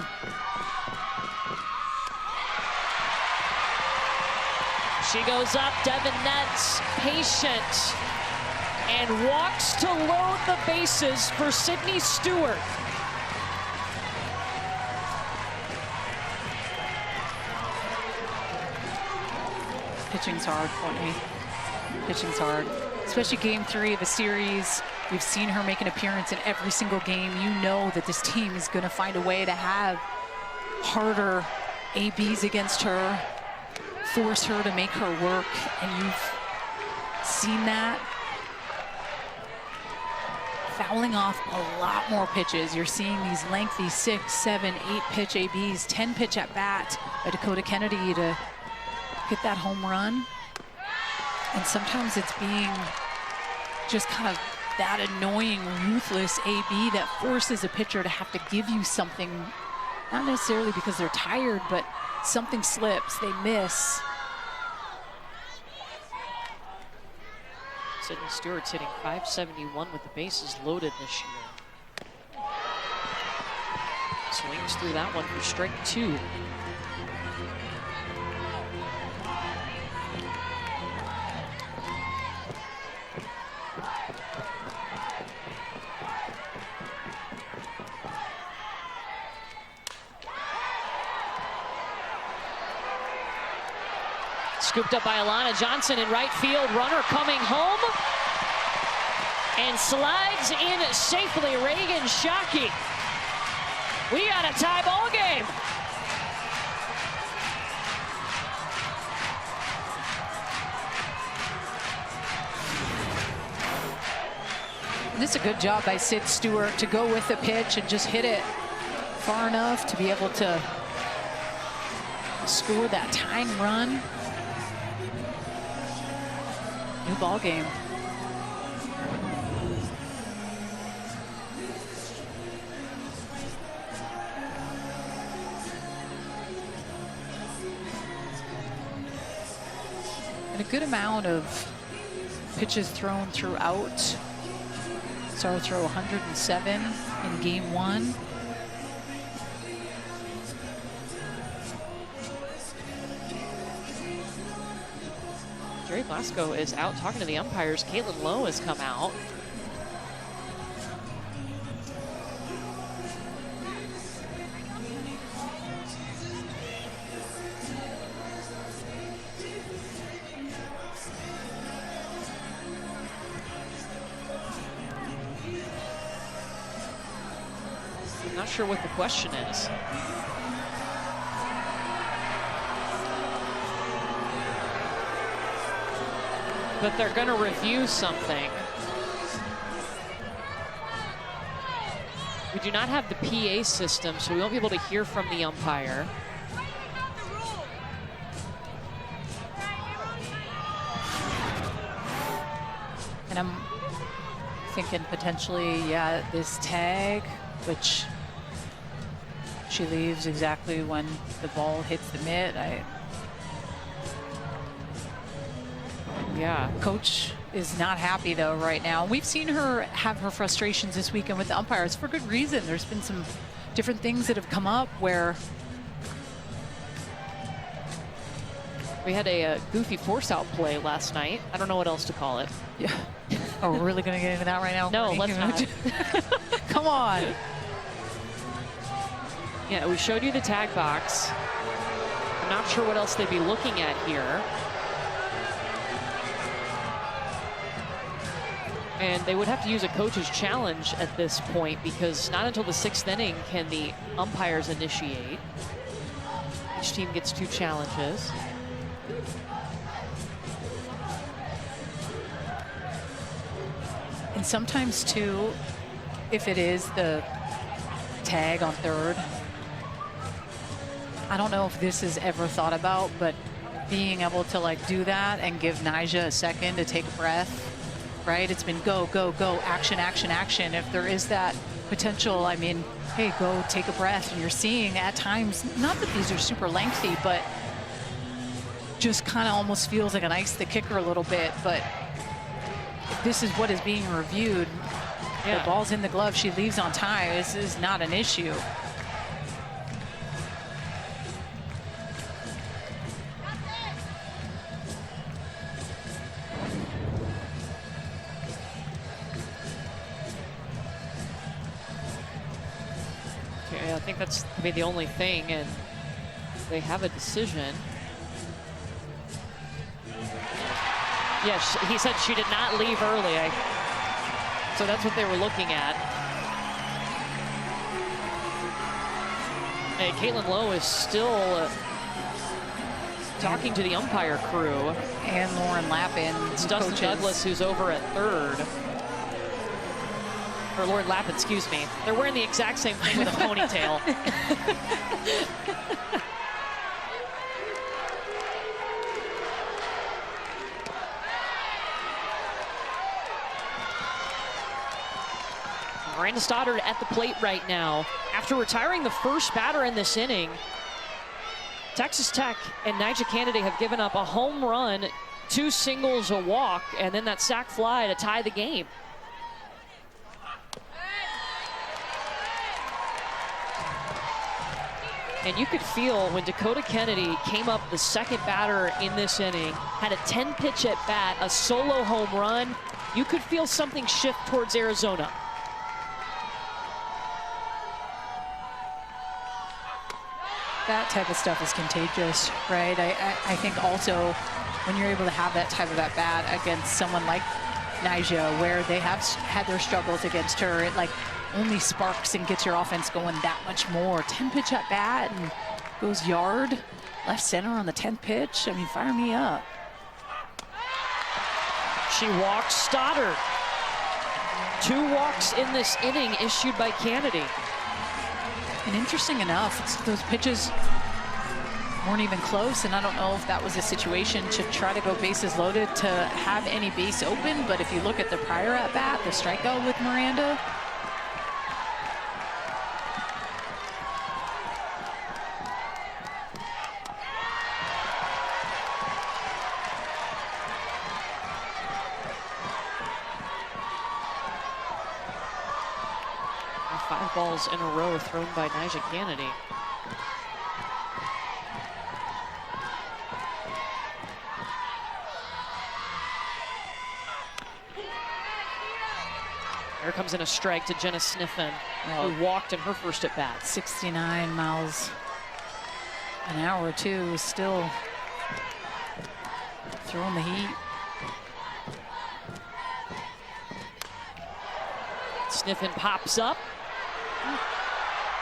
She goes up, Devin Netz, patient, and walks to load the bases for Sydney Stewart. Pitching's hard, Courtney. Pitching's hard. Especially game 3 of a series. We've seen her make an appearance in every single game. You know that this team is going to find a way to have harder ABs against her, force her to make her work, and you've seen that. Fouling off a lot more pitches. You're seeing these lengthy 6, 7, 8 pitch ABs, 10 pitch at bat by Dakota Kennedy to get that home run. And sometimes it's being just kind of that annoying, ruthless AB that forces a pitcher to have to give you something, not necessarily because they're tired, but something slips, they miss. Sydney Stewart's hitting .571 with the bases loaded this year. Swings through that one for strike 2. Scooped up by Alana Johnson in right field. Runner coming home. And slides in safely, Reagan Shockey. We got a tie ball game. This is a good job by Sid Stewart to go with the pitch and just hit it far enough to be able to score that tying run. New ball game. And a good amount of pitches thrown throughout. Started throw 107 in game 1. Jerry Blasco is out talking to the umpires. Caitlin Lowe has come out. I'm not sure what the question is. But they're going to review something. We do not have the PA system, so we won't be able to hear from the umpire. And I'm thinking potentially, yeah, this tag, which she leaves exactly when the ball hits the mitt. Yeah. Coach is not happy though right now. We've seen her have her frustrations this weekend with the umpires for good reason. There's been some different things that have come up where we had a goofy force out play last night. I don't know what else to call it. Yeah. Are we really going to get into that right now? No, let's not. Come on. Yeah, we showed you the tag box. I'm not sure what else they'd be looking at here. And they would have to use a coach's challenge at this point because not until the 6th inning can the umpires initiate. Each team gets 2 challenges. And sometimes too, if it is the tag on third, I don't know if this is ever thought about, but being able to like do that and give Nyjah a second to take a breath. Right? It's been go, go, go, action, action, action. If there is that potential, I mean, hey, go take a breath. And you're seeing at times, not that these are super lengthy, but just kind of almost feels like an ice the kicker a little bit. But if this is what is being reviewed. Yeah. The ball's in the glove. She leaves on time. This is not an issue. I think that's maybe the only thing, and they have a decision. Yes, he said she did not leave early. So that's what they were looking at. And Caitlin Lowe is still talking to the umpire crew. And Lauren Lappin. It's Dustin Douglas who's over at third. Or Lauren Lappin, excuse me. They're wearing the exact same thing with a ponytail. Miranda Stoddard at the plate right now. After retiring the first batter in this inning, Texas Tech and Nyjah Cannady have given up a home run, 2 singles, a walk, and then that sac fly to tie the game. And you could feel when Dakota Kennedy came up the second batter in this inning, had a 10-pitch at bat, a solo home run, you could feel something shift towards Arizona. That type of stuff is contagious, right? I think also when you're able to have that type of at-bat against someone like Nyjah, where they have had their struggles against her, it like only sparks and gets your offense going that much more. 10-pitch at-bat and goes yard, left center on the 10th pitch. I mean, fire me up. She walks Stoddard. 2 walks in this inning issued by Cannady. And interesting enough, those pitches weren't even close, and I don't know if that was a situation to try to go bases loaded to have any base open, but if you look at the prior at-bat, the strikeout with Miranda, Five balls in a row thrown by Nyjah Cannady. There comes in a strike to Jenna Sniffen, who walked in her first at bat. 69 miles an hour too, still throwing the heat. Sniffen pops up.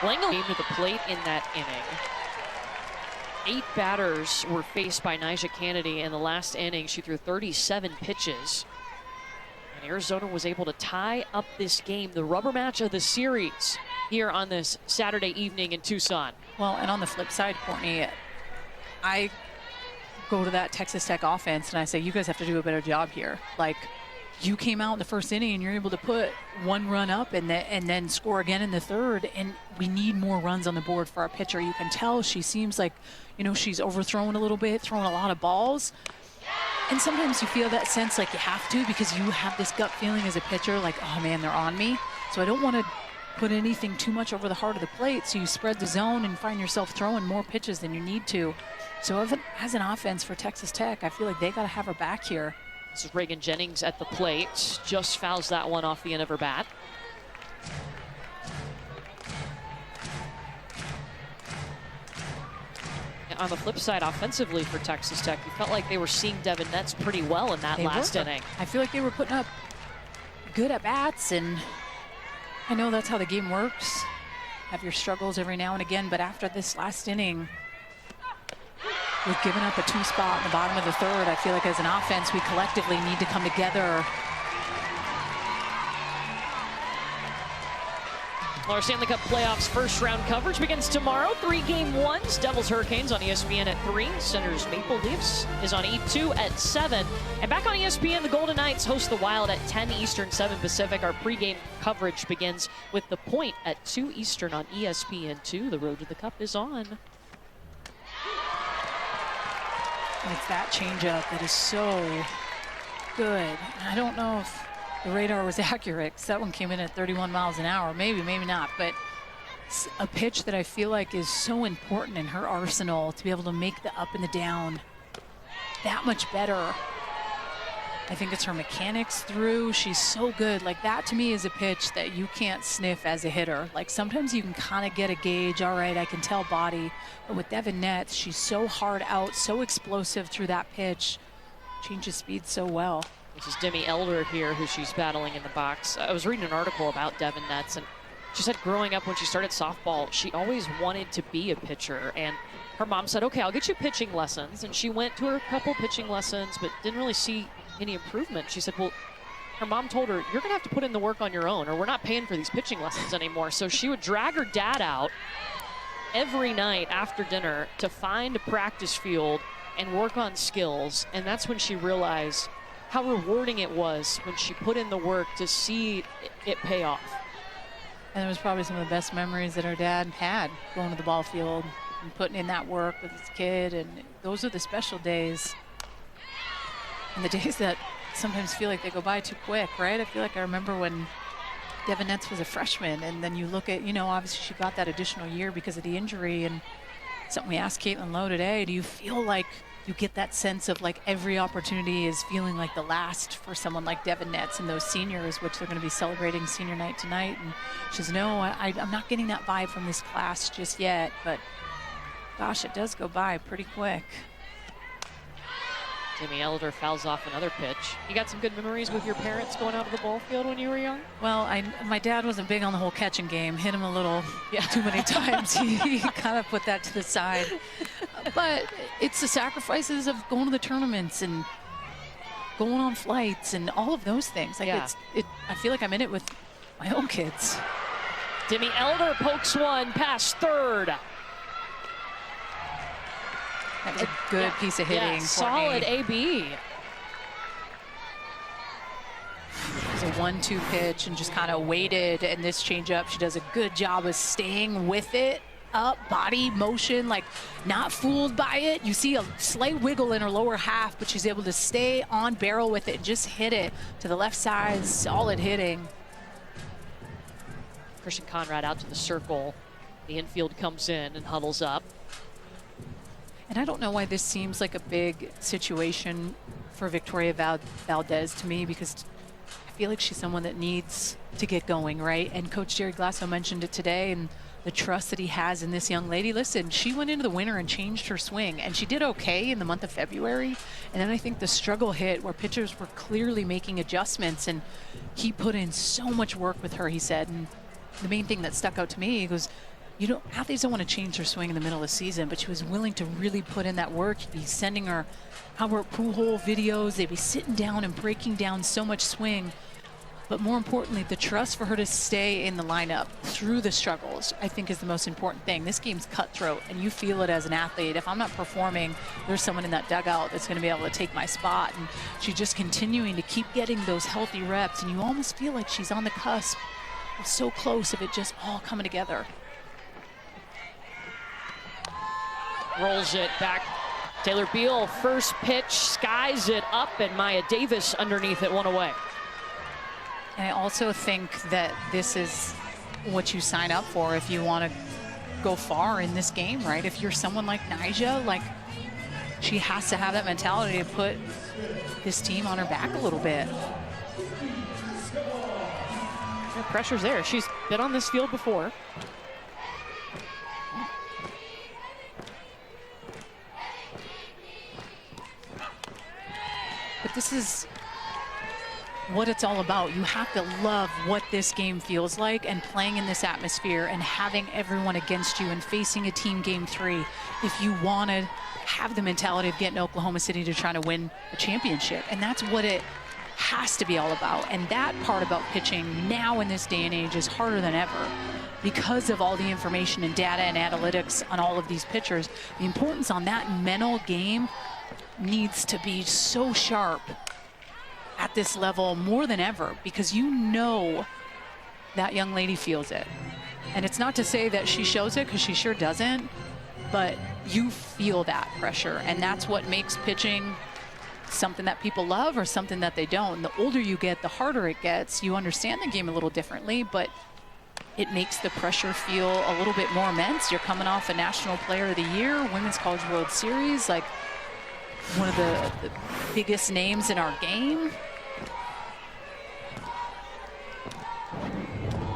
Langley came to the plate in that inning. 8 batters were faced by Nyjah Cannady in the last inning. She threw 37 pitches. And Arizona was able to tie up this game, the rubber match of the series, here on this Saturday evening in Tucson. Well, and on the flip side, Courtney, I go to that Texas Tech offense and I say, you guys have to do a better job here. Like, you came out in the first inning and you're able to put 1 run up and then score again in the third, and we need more runs on the board for our pitcher. You can tell she seems like, you know, she's overthrown a little bit, throwing a lot of balls. And sometimes you feel that sense like you have to, because you have this gut feeling as a pitcher like, oh man, they're on me. So I don't want to put anything too much over the heart of the plate, so you spread the zone and find yourself throwing more pitches than you need to. So as an offense for Texas Tech, I feel like they got to have her back here. This is Reagan Jennings at the plate. Just fouls that one off the end of her bat. And on the flip side, offensively for Texas Tech, you felt like they were seeing Devin Netz pretty well in that last inning. I feel like they were putting up good at-bats, and I know that's how the game works. Have your struggles every now and again, but after this last inning, we've given up a 2 spot in the bottom of the third. I feel like as an offense, we collectively need to come together. Our Stanley Cup playoffs first round coverage begins tomorrow. 3 game ones. Devils Hurricanes on ESPN at 3. Senators Maple Leafs is on E2 at 7. And back on ESPN, the Golden Knights host the Wild at 10 Eastern, 7 Pacific. Our pregame coverage begins with The Point at 2 Eastern on ESPN2. The road to the Cup is on. And it's that changeup that is so good. I don't know if the radar was accurate, because that one came in at 31 miles an hour. Maybe, maybe not. But it's a pitch that I feel like is so important in her arsenal, to be able to make the up and the down that much better. I think it's her mechanics through. She's so good. Like, that to me is a pitch that you can't sniff as a hitter. Like, sometimes you can kind of get a gauge. All right, I can tell body. But with Devin Netz, she's so hard out, so explosive through that pitch. Changes speed so well. This is Demi Elder here, who she's battling in the box. I was reading an article about Devin Netz, and she said growing up when she started softball, she always wanted to be a pitcher. And her mom said, okay, I'll get you pitching lessons. And she went to her couple pitching lessons, but didn't really see any improvement. She said, well, her mom told her, you're gonna have to put in the work on your own, or we're not paying for these pitching lessons anymore. So she would drag her dad out every night after dinner to find a practice field and work on skills. And that's when she realized how rewarding it was when she put in the work to see it pay off. And it was probably some of the best memories that our dad had going to the ball field and putting in that work with his kid. And those are the special days. And the days that sometimes feel like they go by too quick, right? I feel like I remember when Devin Netz was a freshman, and then you look at, obviously she got that additional year because of the injury. And something we asked Caitlin Lowe today, do you feel like you get that sense of like every opportunity is feeling like the last for someone like Devin Netz and those seniors, which they're going to be celebrating senior night tonight? And she says, no, I'm not getting that vibe from this class just yet, but gosh, it does go by pretty quick. Demi Elder fouls off another pitch. You got some good memories with your parents going out to the ball field when you were young? Well, my dad wasn't big on the whole catching game. Hit him a little too many times. He kind of put that to the side. But it's the sacrifices of going to the tournaments and going on flights and all of those things. Like I feel like I'm in it with my own kids. Demi Elder pokes one past third. That was a good piece of hitting. Solid AB. It was a 1-2 pitch and just kind of waited. And this changeup, she does a good job of staying with it. Up, body motion, like not fooled by it. You see a slight wiggle in her lower half, but she's able to stay on barrel with it and just hit it to the left side. Solid hitting. Christian Conrad out to the circle. The infield comes in and huddles up. And I don't know why this seems like a big situation for Victoria Valdez to me, because I feel like she's someone that needs to get going, right? And Coach Jerry Glasso mentioned it today, and the trust that he has in this young lady. Listen, she went into the winter and changed her swing, and she did okay in the month of February. And then I think the struggle hit where pitchers were clearly making adjustments, and he put in so much work with her, he said. And the main thing that stuck out to me, he goes, athletes don't want to change their swing in the middle of the season, but she was willing to really put in that work. He'd be sending her Albert Pujols videos. They'd be sitting down and breaking down so much swing. But more importantly, the trust for her to stay in the lineup through the struggles, I think, is the most important thing. This game's cutthroat, and you feel it as an athlete. If I'm not performing, there's someone in that dugout that's going to be able to take my spot. And she's just continuing to keep getting those healthy reps, and you almost feel like she's on the cusp of so close of it just all coming together. Rolls it back. Taylor Beal, first pitch, skies it up, and Maya Davis underneath it, one away. And I also think that this is what you sign up for if you want to go far in this game, right? If you're someone like Nyjah, like, she has to have that mentality to put this team on her back a little bit. The pressure's there. She's been on this field before. But this is what it's all about. You have to love what this game feels like and playing in this atmosphere and having everyone against you and facing a team game 3 if you want to have the mentality of getting Oklahoma City to try to win a championship. And that's what it has to be all about. And that part about pitching now in this day and age is harder than ever because of all the information and data and analytics on all of these pitchers. The importance on that mental game needs to be so sharp at this level more than ever, because you know that young lady feels it. And it's not to say that she shows it, because she sure doesn't, but you feel that pressure, and that's what makes pitching something that people love or something that they don't. And the older you get, the harder it gets. You understand the game a little differently, but it makes the pressure feel a little bit more immense. You're coming off a National Player of the Year, Women's College World Series, like one of the biggest names in our game.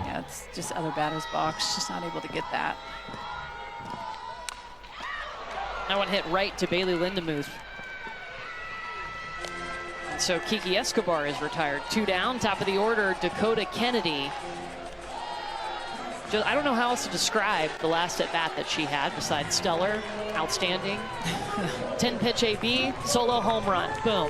Yeah, it's just other batter's box, just not able to get that. That one hit right to Bailey Lindemuth. And so Kiki Escobar is retired. 2 down, top of the order, Dakota Kennedy. I don't know how else to describe the last at-bat that she had besides stellar, outstanding. 10-pitch AB, solo home run, boom.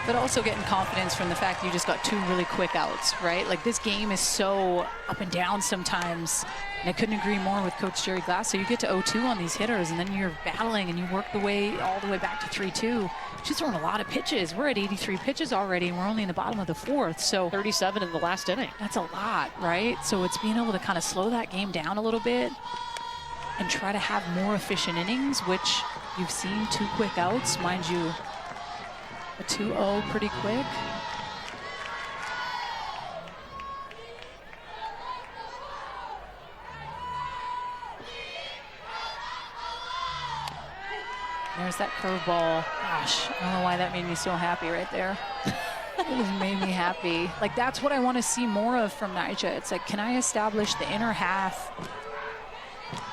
but also getting confidence from the fact that you just got 2 really quick outs, right? Like, this game is so up and down sometimes, and I couldn't agree more with Coach Jerry Glass. So you get to 0-2 on these hitters, and then you're battling, and you work the way all the way back to 3-2. She's throwing a lot of pitches. We're at 83 pitches already, and we're only in the bottom of the 4th. So 37 in the last inning. that's a lot, right? So it's being able to kind of slow that game down a little bit and try to have more efficient innings, which you've seen 2 quick outs, mind you. A 2-0 pretty quick. There's that curveball. Gosh, I don't know why that made me so happy right there. It just made me happy. Like, that's what I want to see more of from Nyjah. It's like, can I establish the inner half?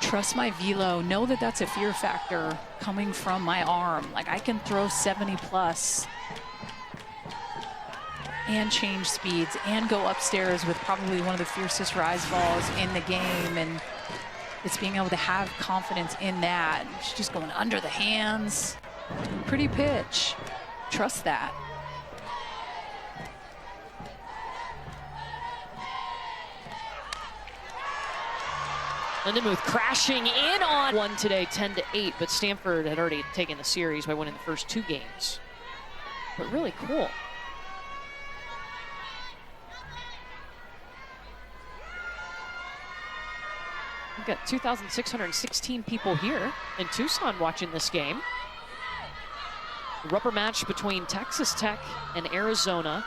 Trust my velo. Know that that's a fear factor coming from my arm. Like, I can throw 70 plus and change speeds and go upstairs with probably one of the fiercest rise balls in the game. And it's being able to have confidence in that. She's just going under the hands. Pretty pitch. Trust that. Lindenmuth crashing in on one today, 10-8, but Stanford had already taken the series by winning the first 2 games. But really cool. We've got 2,616 people here in Tucson watching this game. The rubber match between Texas Tech and Arizona.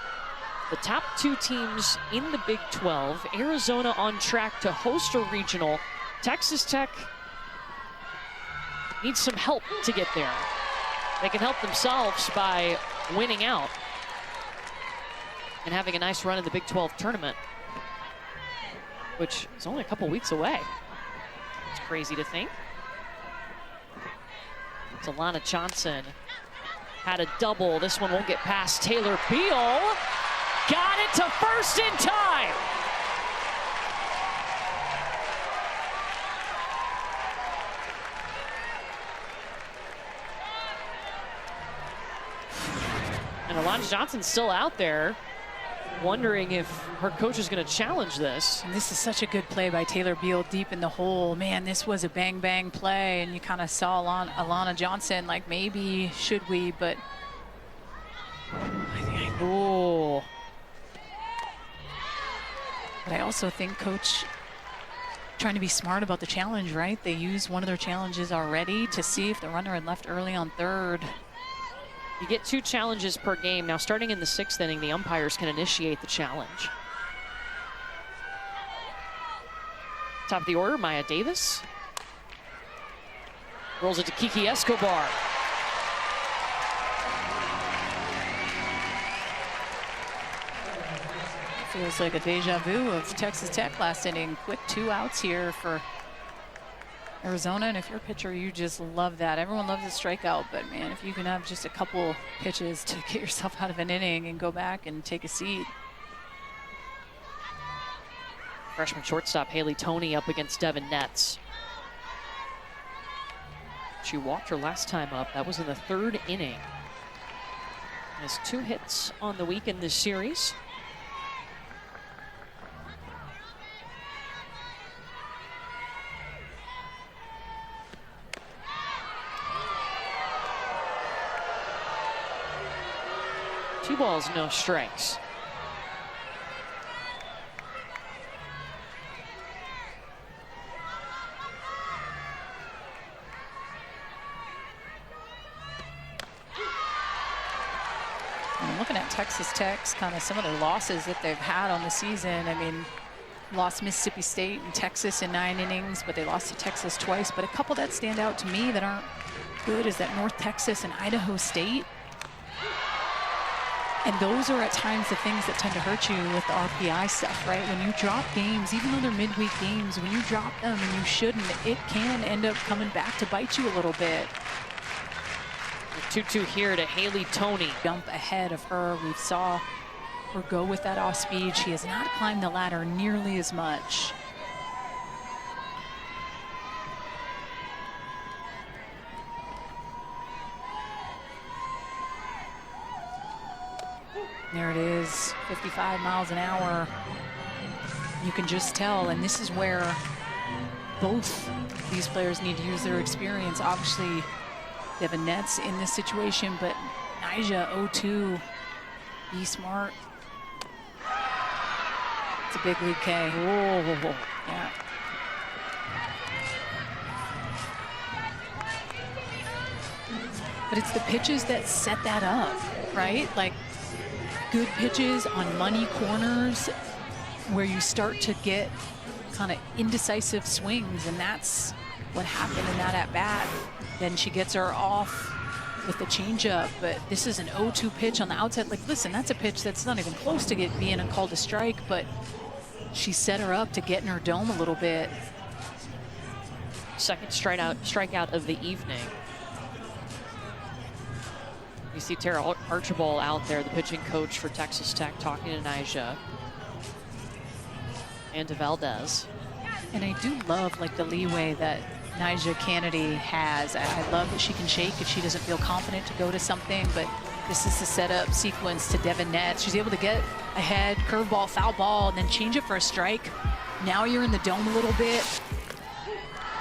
The top 2 teams in the Big 12. Arizona on track to host a regional. Texas Tech needs some help to get there. They can help themselves by winning out and having a nice run in the Big 12 tournament, which is only a couple weeks away. It's crazy to think. It's Alana Johnson had a double. This one won't get past Taylor Beal. Got it to first in time. And Alana Johnson's still out there, wondering if her coach is going to challenge this. And this is such a good play by Taylor Beal deep in the hole. Man, this was a bang-bang play, and you kind of saw Alana Johnson, like, maybe should we, but Oh. But I also think Coach trying to be smart about the challenge, right? They used one of their challenges already to see if the runner had left early on 3rd. You get 2 challenges per game. Now, starting in the 6th inning, the umpires can initiate the challenge. Top of the order, Maya Davis. Rolls it to Kiki Escobar. Feels like a deja vu of Texas Tech last inning. Quick 2 outs here for Arizona, and if you're a pitcher, you just love that. Everyone loves a strikeout, but man, if you can have just a couple pitches to get yourself out of an inning and go back and take a seat. Freshman shortstop Haley Toney up against Devin Netz. She walked her last time up. That was in the 3rd inning. Has 2 hits on the week in this series. Two balls, no strikes. And looking at Texas Tech's kind of some of their losses that they've had on the season. I mean, lost Mississippi State and Texas in 9 innings, but they lost to Texas twice. But a couple that stand out to me that aren't good is that North Texas and Idaho State. And those are at times the things that tend to hurt you with the RPI stuff, right? When you drop games, even though they're midweek games, when you drop them and you shouldn't, it can end up coming back to bite you a little bit. 2-2 here to Haley Toney. Jump ahead of her. We saw her go with that off speed. She has not climbed the ladder nearly as much. There it is, 55 miles an hour. You can just tell, and this is where both these players need to use their experience. Obviously, Devin Netz in this situation, but Nyjah 0-2, be smart. It's a big lead K. Whoa. Yeah. But it's the pitches that set that up, right? Like good pitches on money corners where you start to get kind of indecisive swings, and that's what happened in that at-bat. Then she gets her off with the changeup, but this is an 0-2 pitch on the outside. Like, listen, that's a pitch that's not even close to being a call to strike, but she set her up to get in her dome a little bit. Second strikeout of the evening. You see Tara Archibald out there, the pitching coach for Texas Tech, talking to Nyjah and to Valdez. And I do love like the leeway that Nyjah Kennedy has. I love that she can shake if she doesn't feel confident to go to something, but this is the setup sequence to Devin Netz. She's able to get ahead, curveball, foul ball, and then change it for a strike. Now you're in the dome a little bit.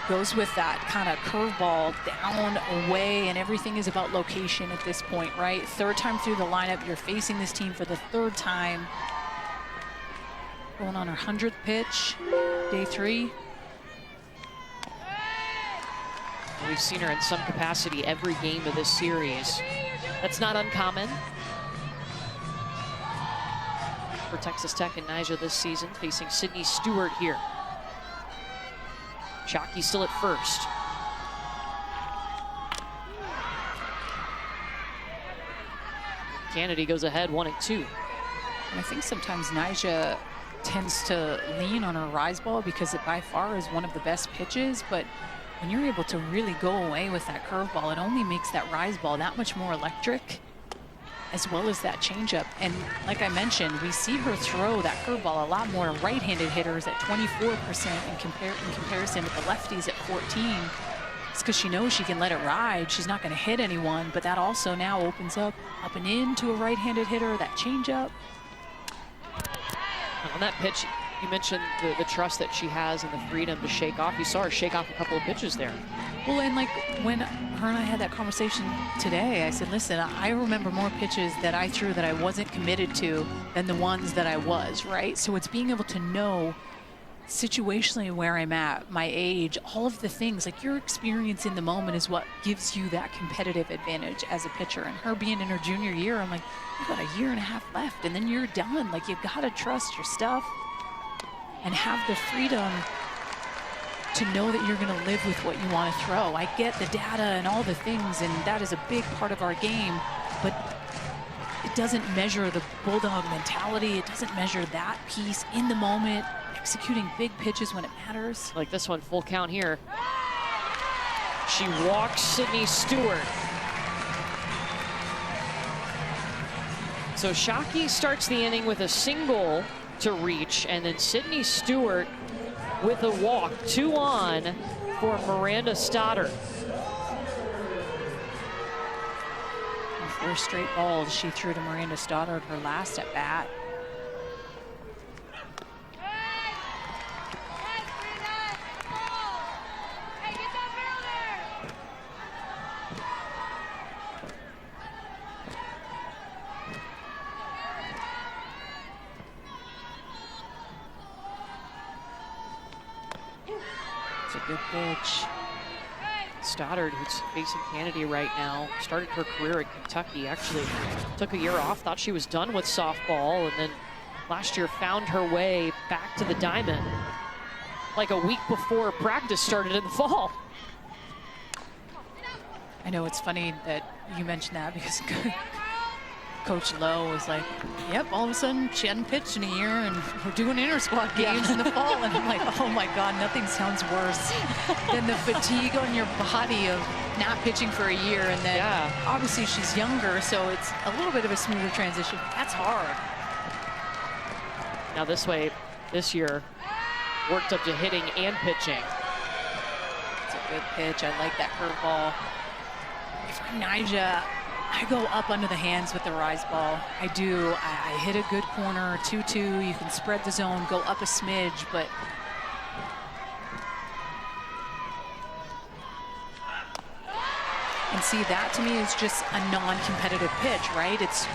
Goes with that kind of curveball down, away, and everything is about location at this point, right? Third time through the lineup, you're facing this team for the third time. Going on her 100th pitch, day 3. We've seen her in some capacity every game of this series. That's not uncommon for Texas Tech and Nyjah this season, facing Sydney Stewart here. Shockey still at first. Kennedy goes ahead 1-2. And I think sometimes Nyjah tends to lean on her rise ball because it by far is one of the best pitches, but when you're able to really go away with that curveball, it only makes that rise ball that much more electric, as well as that changeup. And like I mentioned, we see her throw that curveball a lot more to right-handed hitters at 24% in comparison with the lefties at 14. It's because she knows she can let it ride. She's not going to hit anyone, but that also now opens up and into a right-handed hitter, that changeup. On that pitch, you mentioned the trust that she has and the freedom to shake off. You saw her shake off a couple of pitches there. Well, and like when her and I had that conversation today, I said, listen, I remember more pitches that I threw that I wasn't committed to than the ones that I was, right? So it's being able to know situationally where I'm at, my age, all of the things, like your experience in the moment is what gives you that competitive advantage as a pitcher. And her being in her junior year, I'm like, you've got a year and a half left and then you're done. Like, you've got to trust your stuff and have the freedom to know that you're going to live with what you want to throw. I get the data and all the things, and that is a big part of our game, but it doesn't measure the Bulldog mentality. It doesn't measure that piece in the moment, executing big pitches when it matters. Like this one, full count here. She walks Sydney Stewart. So Shockey starts the inning with a single to reach, and then Sydney Stewart with a walk, 2 on for Miranda Stoddard. 4 straight balls she threw to Miranda Stoddard her last at bat. It's a good pitch. Stoddard, who's facing Kennedy right now, started her career at Kentucky, actually took a year off, thought she was done with softball, and then last year found her way back to the diamond like a week before practice started in the fall. I know it's funny that you mentioned that because Coach Lowe was like, yep, all of a sudden she hadn't pitched in a year and we're doing inter-squad games in the fall. And I'm like, oh my God, nothing sounds worse than the fatigue on your body of not pitching for a year. And then obviously she's younger, so it's a little bit of a smoother transition. That's hard. Now this year, worked up to hitting and pitching. It's a good pitch. I like that curveball. If I'm Nyjah, I go up under the hands with the rise ball. I do. I hit a good corner, 2-2. You can spread the zone, go up a smidge, but and see, that to me is just a non-competitive pitch, right? It's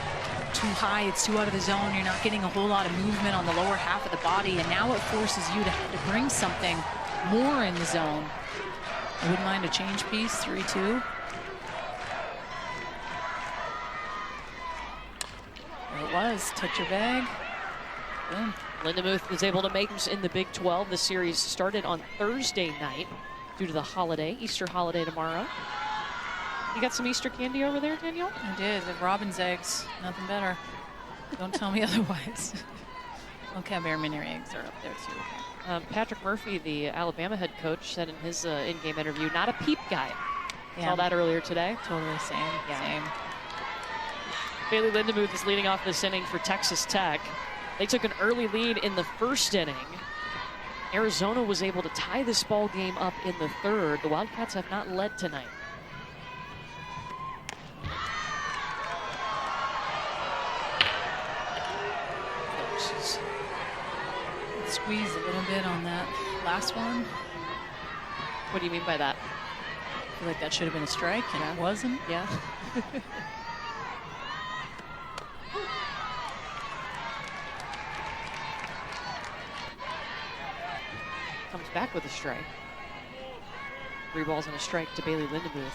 too high, it's too out of the zone. You're not getting a whole lot of movement on the lower half of the body, and now it forces you to have to bring something more in the zone. I wouldn't mind a change piece, 3-2. There it was, touch your bag. Boom. Lindemuth is able to make in the Big 12. The series started on Thursday night due to the holiday, Easter holiday tomorrow. You got some Easter candy over there, Danielle? I did, the robin's eggs, nothing better. Don't tell me otherwise. Okay, Bear-Mini eggs are up there too. Patrick Murphy, the Alabama head coach, said in his in-game interview, not a peep guy. Yeah. Saw that earlier today. Totally same, same. Bailey Lindemuth is leading off this inning for Texas Tech. They took an early lead in the first inning. Arizona was able to tie this ball game up in the third. The Wildcats have not led tonight. Squeeze a little bit on that last one. What do you mean by that? I feel like that should have been a strike, and it wasn't. Yeah. Comes back with a strike. 3 balls and a strike to Bailey Lindemuth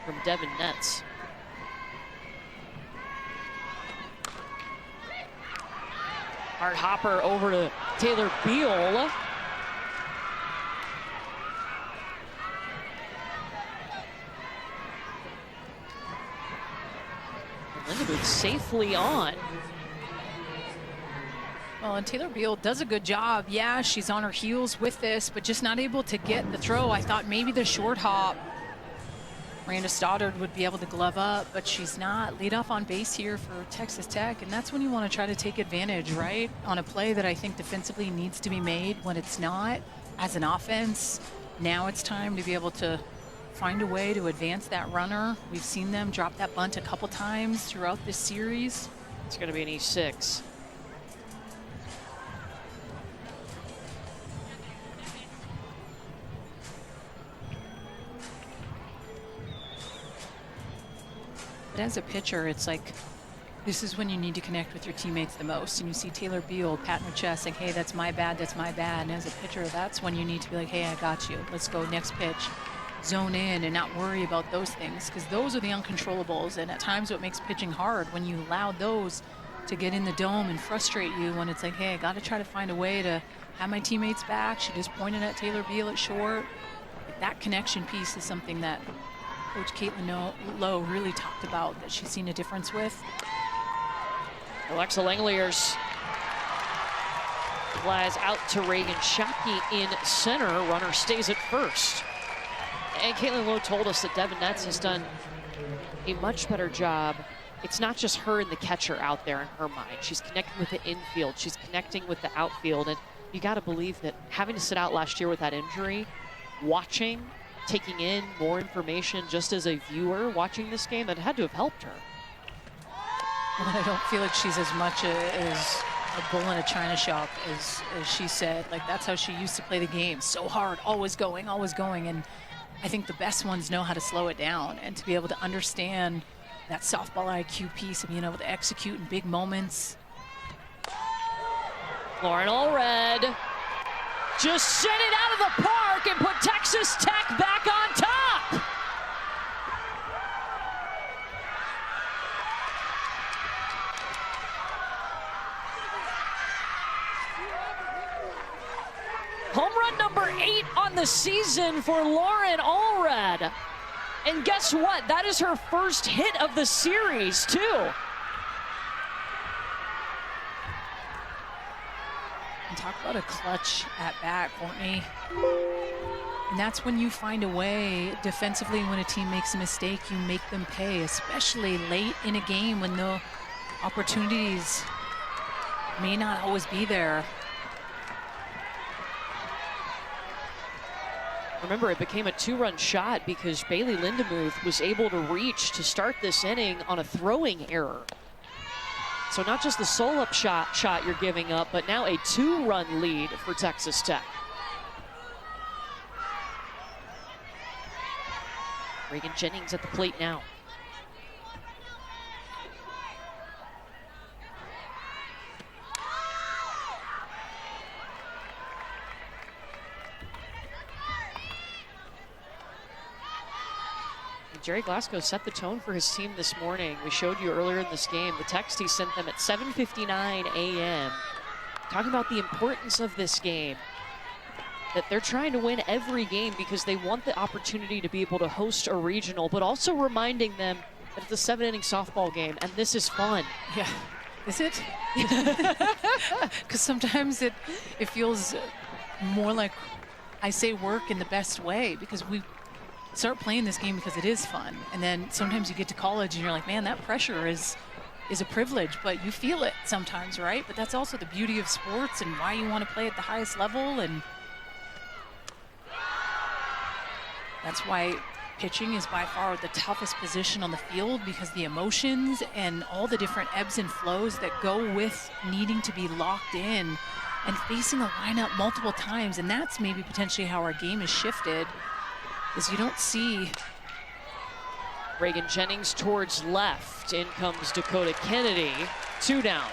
from Devin Netz. Hard hopper over to Taylor Beal. Lindemuth safely on. Well, and Taylor Beal does a good job. Yeah, she's on her heels with this, but just not able to get the throw. I thought maybe the short hop, Miranda Stoddard would be able to glove up, but she's not. Lead off on base here for Texas Tech, and that's when you want to try to take advantage, right? On a play that I think defensively needs to be made when it's not. As an offense, now it's time to be able to find a way to advance that runner. We've seen them drop that bunt a couple times throughout this series. It's going to be an E6. But as a pitcher, it's like, this is when you need to connect with your teammates the most. And you see Taylor Beal patting her chest saying, hey, that's my bad, that's my bad. And as a pitcher, that's when you need to be like, hey, I got you. Let's go next pitch. Zone in and not worry about those things, because those are the uncontrollables. And at times what makes pitching hard, when you allow those to get in the dome and frustrate you, when it's like, hey, I got to try to find a way to have my teammates back. She just pointed at Taylor Beal at short. That connection piece is something that Coach Caitlin Lowe really talked about, that she's seen a difference with. Alexa Langeliers flies out to Reagan Shockey in center. Runner stays at first. And Caitlin Lowe told us that Devin Netz has done a much better job. It's not just her and the catcher out there in her mind. She's connecting with the infield. She's connecting with the outfield. And you got to believe that having to sit out last year with that injury, watching, taking in more information just as a viewer watching this game, that had to have helped her. Well, I don't feel like she's as much as a bull in a china shop as she said. Like, that's how she used to play the game. So hard, always going, always going. And I think the best ones know how to slow it down, and to be able to understand that softball IQ piece of being able to execute in big moments. Lauren Allred just sent it out of the park and put Texas Tech back on top. Home run number 8 on the season for Lauren Allred. And guess what? That is her first hit of the series, too. And talk about a clutch at bat, Courtney. And that's when you find a way defensively. When a team makes a mistake, you make them pay, especially late in a game when the opportunities may not always be there. Remember, it became a 2-run shot because Bailey Lindemuth was able to reach to start this inning on a throwing error. So not just the sole-up shot you're giving up, but now a 2-run lead for Texas Tech. Reagan Jennings at the plate now. Jerry Glasgow set the tone for his team this morning. We showed you earlier in this game the text he sent them at 7:59 a.m. talking about the importance of this game, that they're trying to win every game because they want the opportunity to be able to host a regional, but also reminding them that it's a 7-inning softball game and this is fun. Yeah. Is it? Because sometimes it feels more like I say work in the best way, because we start playing this game because it is fun, and then sometimes you get to college and you're like, man, that pressure is a privilege, but you feel it sometimes, right? But that's also the beauty of sports and why you want to play at the highest level, and that's why pitching is by far the toughest position on the field, because the emotions and all the different ebbs and flows that go with needing to be locked in and facing a lineup multiple times. And that's maybe potentially how our game is shifted, is you don't see. Reagan Jennings towards left. In comes Dakota Kennedy. 2 down.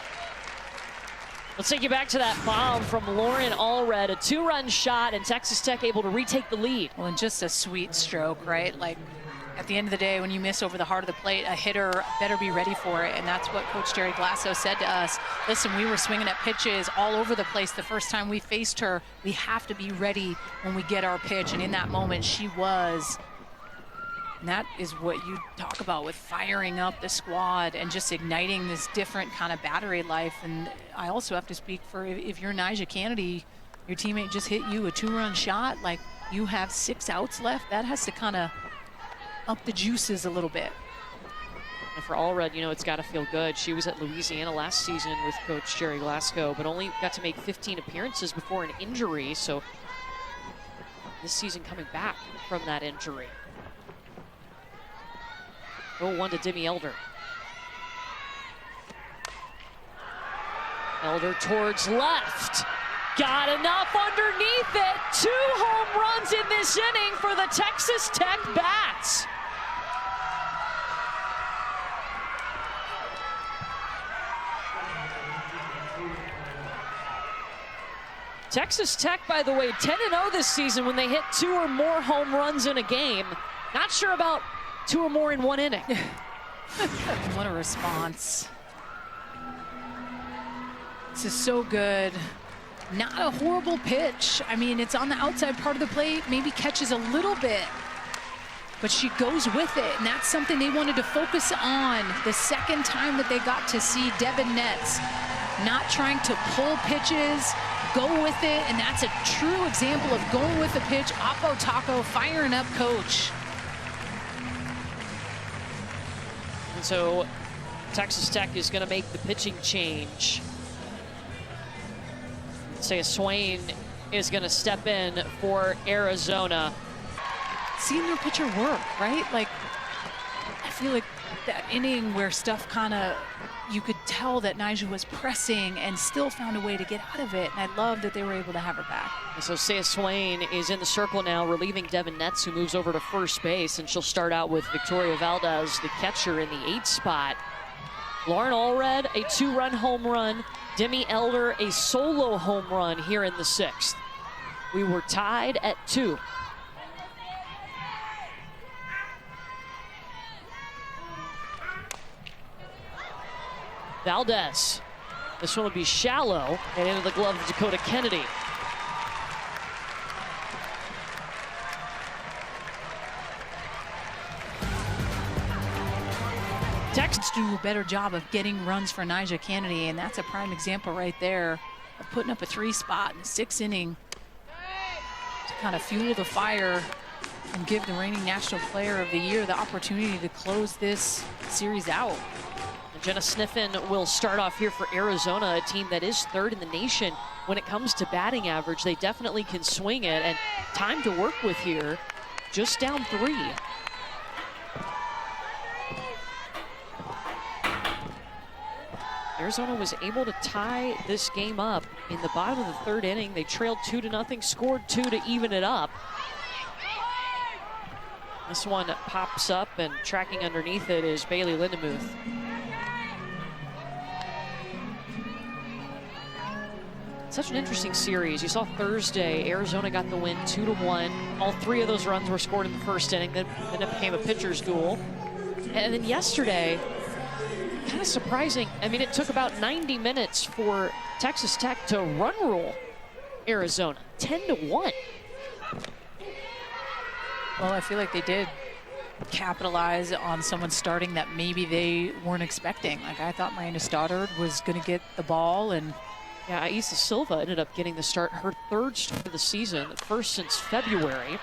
Let's take you back to that bomb from Lauren Allred. A 2-run shot, and Texas Tech able to retake the lead. Well, and just a sweet stroke, right? Like, at the end of the day, when you miss over the heart of the plate, a hitter better be ready for it. And that's what Coach Jerry Glasgow said to us. Listen, we were swinging at pitches all over the place the first time we faced her. We have to be ready when we get our pitch. And in that moment, she was. And that is what you talk about with firing up the squad and just igniting this different kind of battery life. And I also have to speak for, if you're Nyjah Kennedy, your teammate just hit you a 2-run shot, like you have 6 outs left, that has to kind of up the juices a little bit. And for Allred, you know, it's got to feel good. She was at Louisiana last season with Coach Jerry Glasgow, but only got to make 15 appearances before an injury. So this season coming back from that injury. 0-1 to Demi Elder. Elder towards left. Got enough underneath it. 2 home runs in this inning for the Texas Tech Bats. Texas Tech, by the way, 10-0 this season when they hit 2 or more home runs in a game. Not sure about 2 or more in 1 inning. What a response. This is so good. Not a horrible pitch. I mean, it's on the outside part of the plate, maybe catches a little bit, but she goes with it, and that's something they wanted to focus on the second time that they got to see Devin Netz. Not trying to pull pitches, go with it, and that's a true example of going with the pitch. Oppo Taco firing up Coach. And so Texas Tech is going to make the pitching change. Say Swain is going to step in for Arizona. Seeing your pitcher work, right? Like, I feel like that inning where stuff kind of, you could tell that Nyjah was pressing and still found a way to get out of it. And I love that they were able to have her back. And so Saya Swain is in the circle now, relieving Devin Netz, who moves over to first base, and she'll start out with Victoria Valdez, the catcher, in the 8th spot. Lauren Allred, a 2-run home run. Demi Elder, a solo home run here in the 6th. We were tied at 2. Valdez. This one would be shallow and into the glove of Dakota Kennedy. Texas do a better job of getting runs for Nyjah Kennedy, and that's a prime example right there of putting up a 3 spot in the 6th inning to kind of fuel the fire and give the reigning National Player of the Year the opportunity to close this series out. Jenna Sniffen will start off here for Arizona, a team that is third in the nation when it comes to batting average. They definitely can swing it, and time to work with here, just down 3. Arizona was able to tie this game up in the bottom of the 3rd inning. They trailed 2-0, scored 2 to even it up. This one pops up, and tracking underneath it is Bailey Lindemuth. Such an interesting series. You saw Thursday, Arizona got the win 2-1. All 3 of those runs were scored in the 1st inning. Then it became a pitcher's duel. And then yesterday, kind of surprising. I mean, it took about 90 minutes for Texas Tech to run rule Arizona, 10-1. Well, I feel like they did capitalize on someone starting that maybe they weren't expecting. Like, I thought Miranda Stoddard was going to get the ball, and yeah, Isa Silva ended up getting the start, her 3rd start of the season, the 1st since February.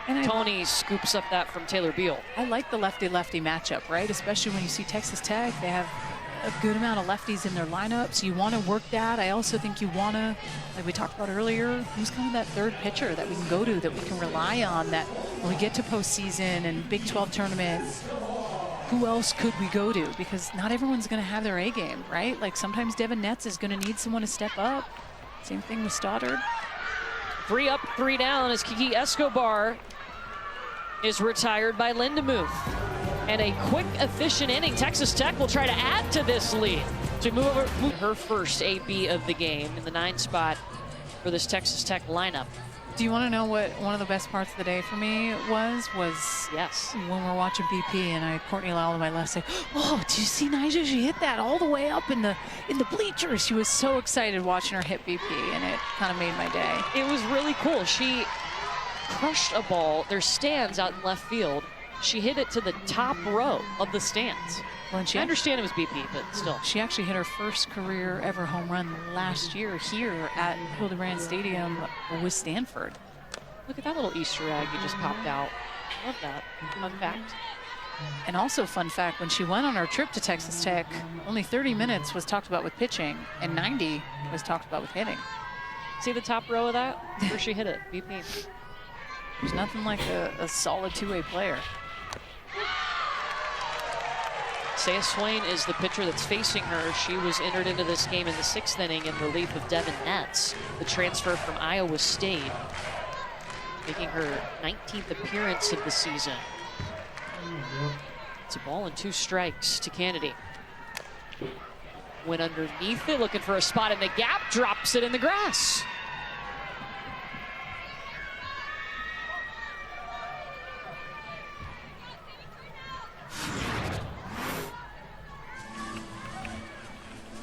And Tony scoops up that from Taylor Beal. I like the lefty-lefty matchup, right? Especially when you see Texas Tech. They have a good amount of lefties in their lineup, so you want to work that. I also think you want to, like we talked about earlier, who's kind of that 3rd pitcher that we can go to, that we can rely on, that when we get to postseason and Big 12 tournament, who else could we go to? Because not everyone's going to have their A game, right? Like, sometimes Devin Netz is going to need someone to step up. Same thing with Stoddard. 3 up, 3 down as Kiki Escobar is retired by Lindemuth. And a quick, efficient inning. Texas Tech will try to add to this lead to move her first AB of the game in the 9 spot for this Texas Tech lineup. Do you want to know what one of the best parts of the day for me was? Yes. When we're watching BP and I Courtney Lowell on my left say, "Oh, did you see Nyjah? She hit that all the way up in the bleachers." She was so excited watching her hit BP, and it kind of made my day. It was really cool. She crushed a ball. There's stands out in left field. She hit it to the top row of the stands. Well, and I understand it was BP, but still. She actually hit her first career ever home run last year here at Hildebrand Stadium with Stanford. Look at that little Easter egg you just popped out. Love that. Fun fact. And also, fun fact, when she went on her trip to Texas Tech, only 30 minutes was talked about with pitching, and 90 was talked about with hitting. See the top row of that? Where she hit it, BP. There's nothing like a solid 2-way player. Saya Swain is the pitcher that's facing her. She was entered into this game in the 6th inning in relief of Devin Netz, the transfer from Iowa State, making her 19th appearance of the season. It's a ball and 2 strikes to Kennedy. Went underneath it, looking for a spot in the gap, drops it in the grass.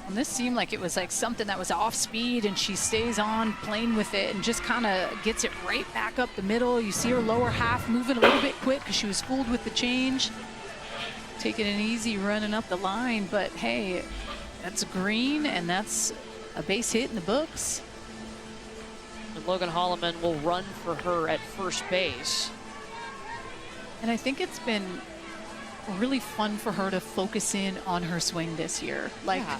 And this seemed like it was like something that was off speed, and she stays on playing with it and just kind of gets it right back up the middle. You see her lower half moving a little bit quick because she was fooled with the change. Taking it easy, running up the line, but hey, that's green and that's a base hit in the books. And Logan Holloman will run for her at first base. And I think it's been really fun for her to focus in on her swing this year. Like, yeah.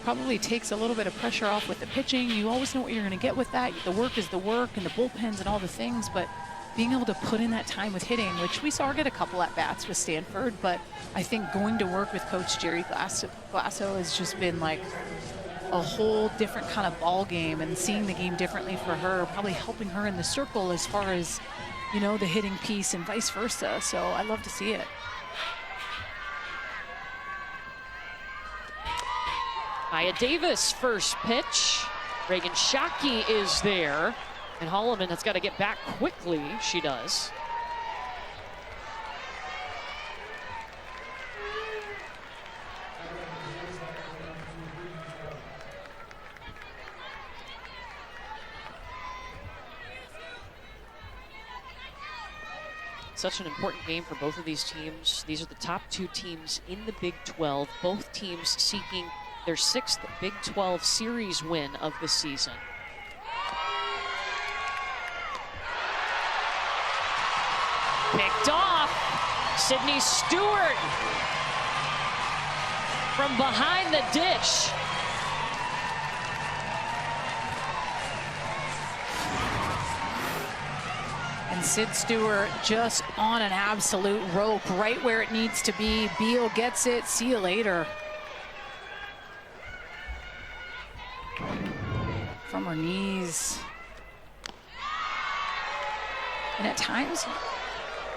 Probably takes a little bit of pressure off with the pitching. You always know what you're going to get with that. The work is the work and the bullpens and all the things, but being able to put in that time with hitting, which we saw her get a couple at bats with Stanford, but I think going to work with Coach Jerry Glasso has just been like a whole different kind of ball game, and seeing the game differently for her, probably helping her in the circle as far as, you know, the hitting piece and vice versa. So I love to see it. Aya Davis, first pitch. Reagan Shockey is there. And Holloman has got to get back quickly. She does. Such an important game for both of these teams. These are the top 2 teams in the Big 12. Both teams seeking their 6th Big 12 series win of the season. Picked off. Sydney Stewart from behind the dish. And Sid Stewart just on an absolute rope, right where it needs to be. Beal gets it. See you later. From her knees. And at times,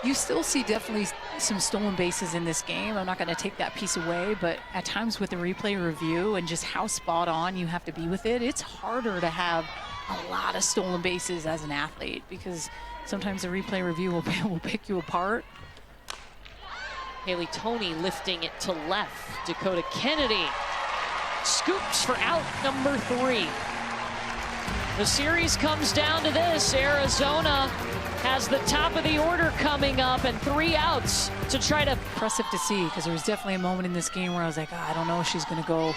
you still see definitely some stolen bases in this game. I'm not going to take that piece away, but at times with the replay review and just how spot on you have to be with it, it's harder to have a lot of stolen bases as an athlete because sometimes the replay review will pick you apart. Haley Toney lifting it to left. Dakota Kennedy scoops for out number 3. The series comes down to this. Arizona has the top of the order coming up and 3 outs to try to... Impressive to see because there was definitely a moment in this game where I was like, I don't know if she's going to go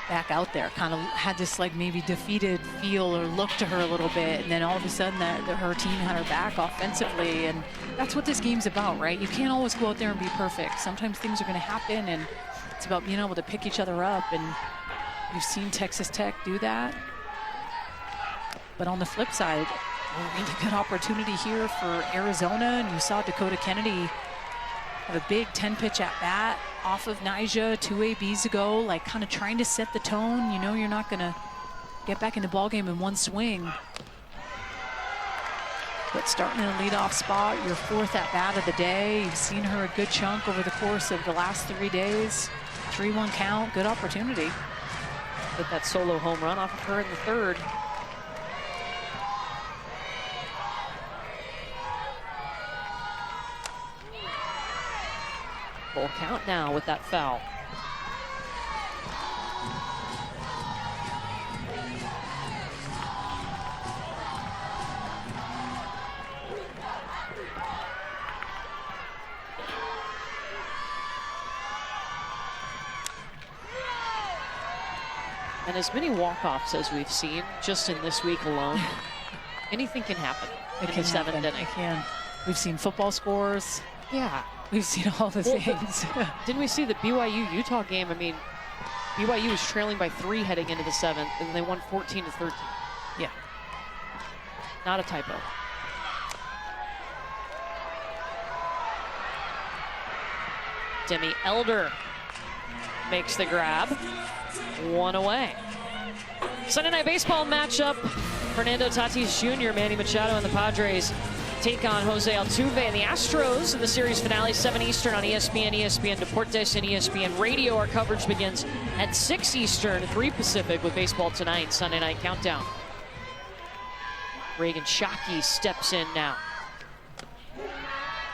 back out there. Kind of had this like maybe defeated feel or look to her a little bit, and then all of a sudden her team had her back offensively, and that's what this game's about, right? You can't always go out there and be perfect. Sometimes things are going to happen, and it's about being able to pick each other up, and you've seen Texas Tech do that. But on the flip side, a really good opportunity here for Arizona, and you saw Dakota Kennedy have a big 10-pitch at-bat off of Nyjah 2 ABs ago, like kind of trying to set the tone. You know you're not going to get back in the ballgame in one swing. But starting in a leadoff spot, your 4th at-bat of the day. You've seen her a good chunk over the course of the last 3 days. 3-1 count, good opportunity. Get that solo home run off of her in the 3rd. Full count now with that foul. And as many walk-offs as we've seen just in this week alone, anything can happen in the 7th inning. It can. We've seen football scores. Yeah. We've seen all the things. Didn't we see the BYU-Utah game? I mean, BYU was trailing by 3 heading into the 7th, and they won 14-13. Yeah. Not a typo. Demi Elder makes the grab. 1 away. Sunday Night Baseball matchup. Fernando Tatis Jr., Manny Machado, and the Padres take on Jose Altuve and the Astros in the series finale, 7 Eastern on ESPN, ESPN Deportes, and ESPN Radio. Our coverage begins at 6 Eastern, 3 Pacific with Baseball Tonight, Sunday Night Countdown. Reagan Shockey steps in now.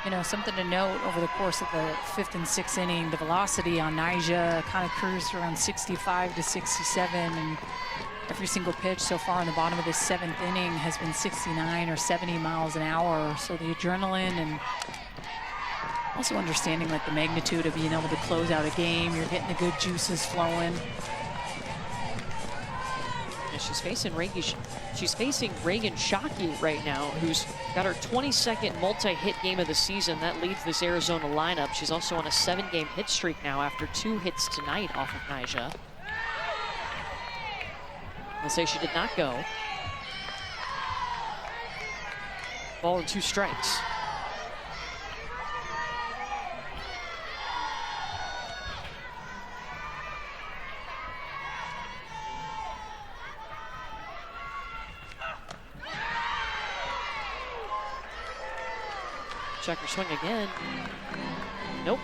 You know, something to note over the course of the 5th and 6th inning, the velocity on Nyjah kind of cruised around 65 to 67, and every single pitch so far in the bottom of this 7th inning has been 69 or 70 miles an hour. So the adrenaline and also understanding like the magnitude of being able to close out a game, you're getting the good juices flowing. And she's facing Reagan Shockey right now, who's got her 22nd multi-hit game of the season. That leads this Arizona lineup. She's also on a 7-game hit streak now after 2 hits tonight off of Nyjah. I'll say she did not go. Ball and 2 strikes. Check her swing again. Nope.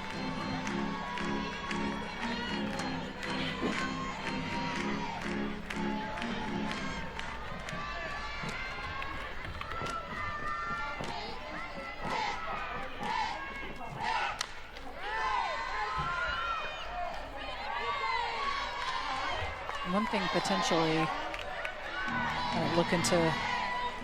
One thing potentially looking to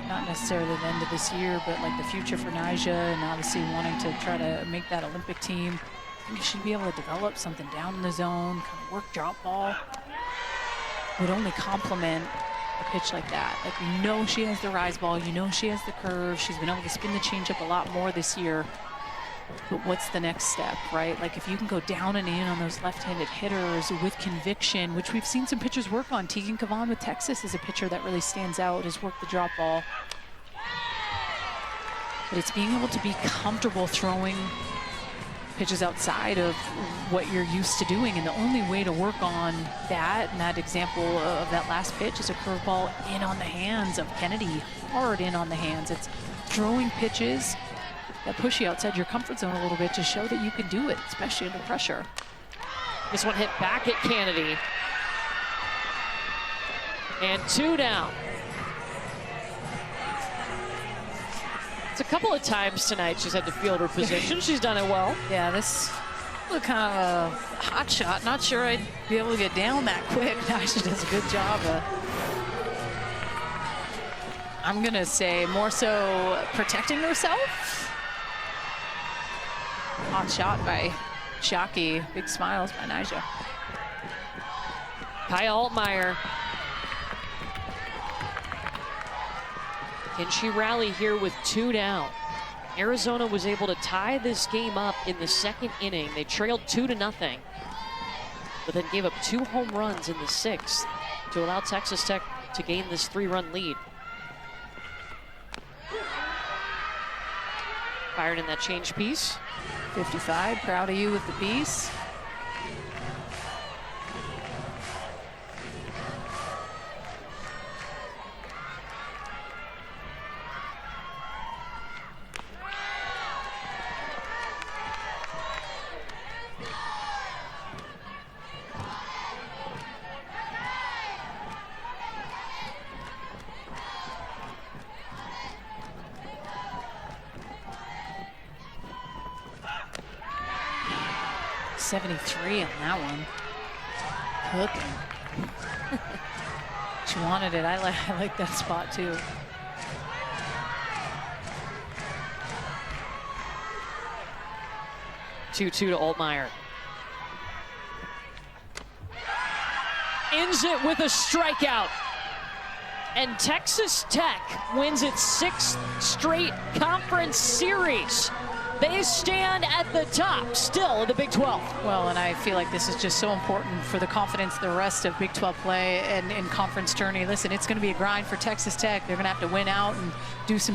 not necessarily the end of this year, but like the future for Nyjah, and obviously wanting to try to make that Olympic team. I think you should be able to develop something down in the zone, kind of work drop ball. Would only complement a pitch like that. Like, you know she has the rise ball, you know she has the curve. She's been able to spin the changeup a lot more this year. But what's the next step, right? Like if you can go down and in on those left-handed hitters with conviction, which we've seen some pitchers work on. Tegan Cavan with Texas is a pitcher that really stands out, has worked the drop ball. But it's being able to be comfortable throwing pitches outside of what you're used to doing. And the only way to work on that, and that example of that last pitch, is a curveball in on the hands of Kennedy, hard in on the hands. It's throwing pitches that push you outside your comfort zone a little bit to show that you can do it, especially under pressure. This one hit back at Kennedy. And 2 down. It's a couple of times tonight she's had to field her position. She's done it well. Yeah, this was kind of a hot shot. Not sure I'd be able to get down that quick. Naisha does a good job of, I'm going to say, more so protecting herself. Hot shot by Shockey. Big smiles by Naisha. Kaya Altmaier. Can she rally here with 2 down? Arizona was able to tie this game up in the second inning. They trailed 2-0, but then gave up 2 home runs in the 6th to allow Texas Tech to gain this 3-run lead. Fired in that change piece. 55, proud of you with the piece. .73 on that one. Cooking. She wanted it. I like that spot too. Two to Altmaier. Ends it with a strikeout. And Texas Tech wins its 6th straight conference series. They stand at the top still in the Big 12. Well, and I feel like this is just so important for the confidence the rest of Big 12 play and in conference tourney. Listen, it's going to be a grind for Texas Tech. They're going to have to win out and do some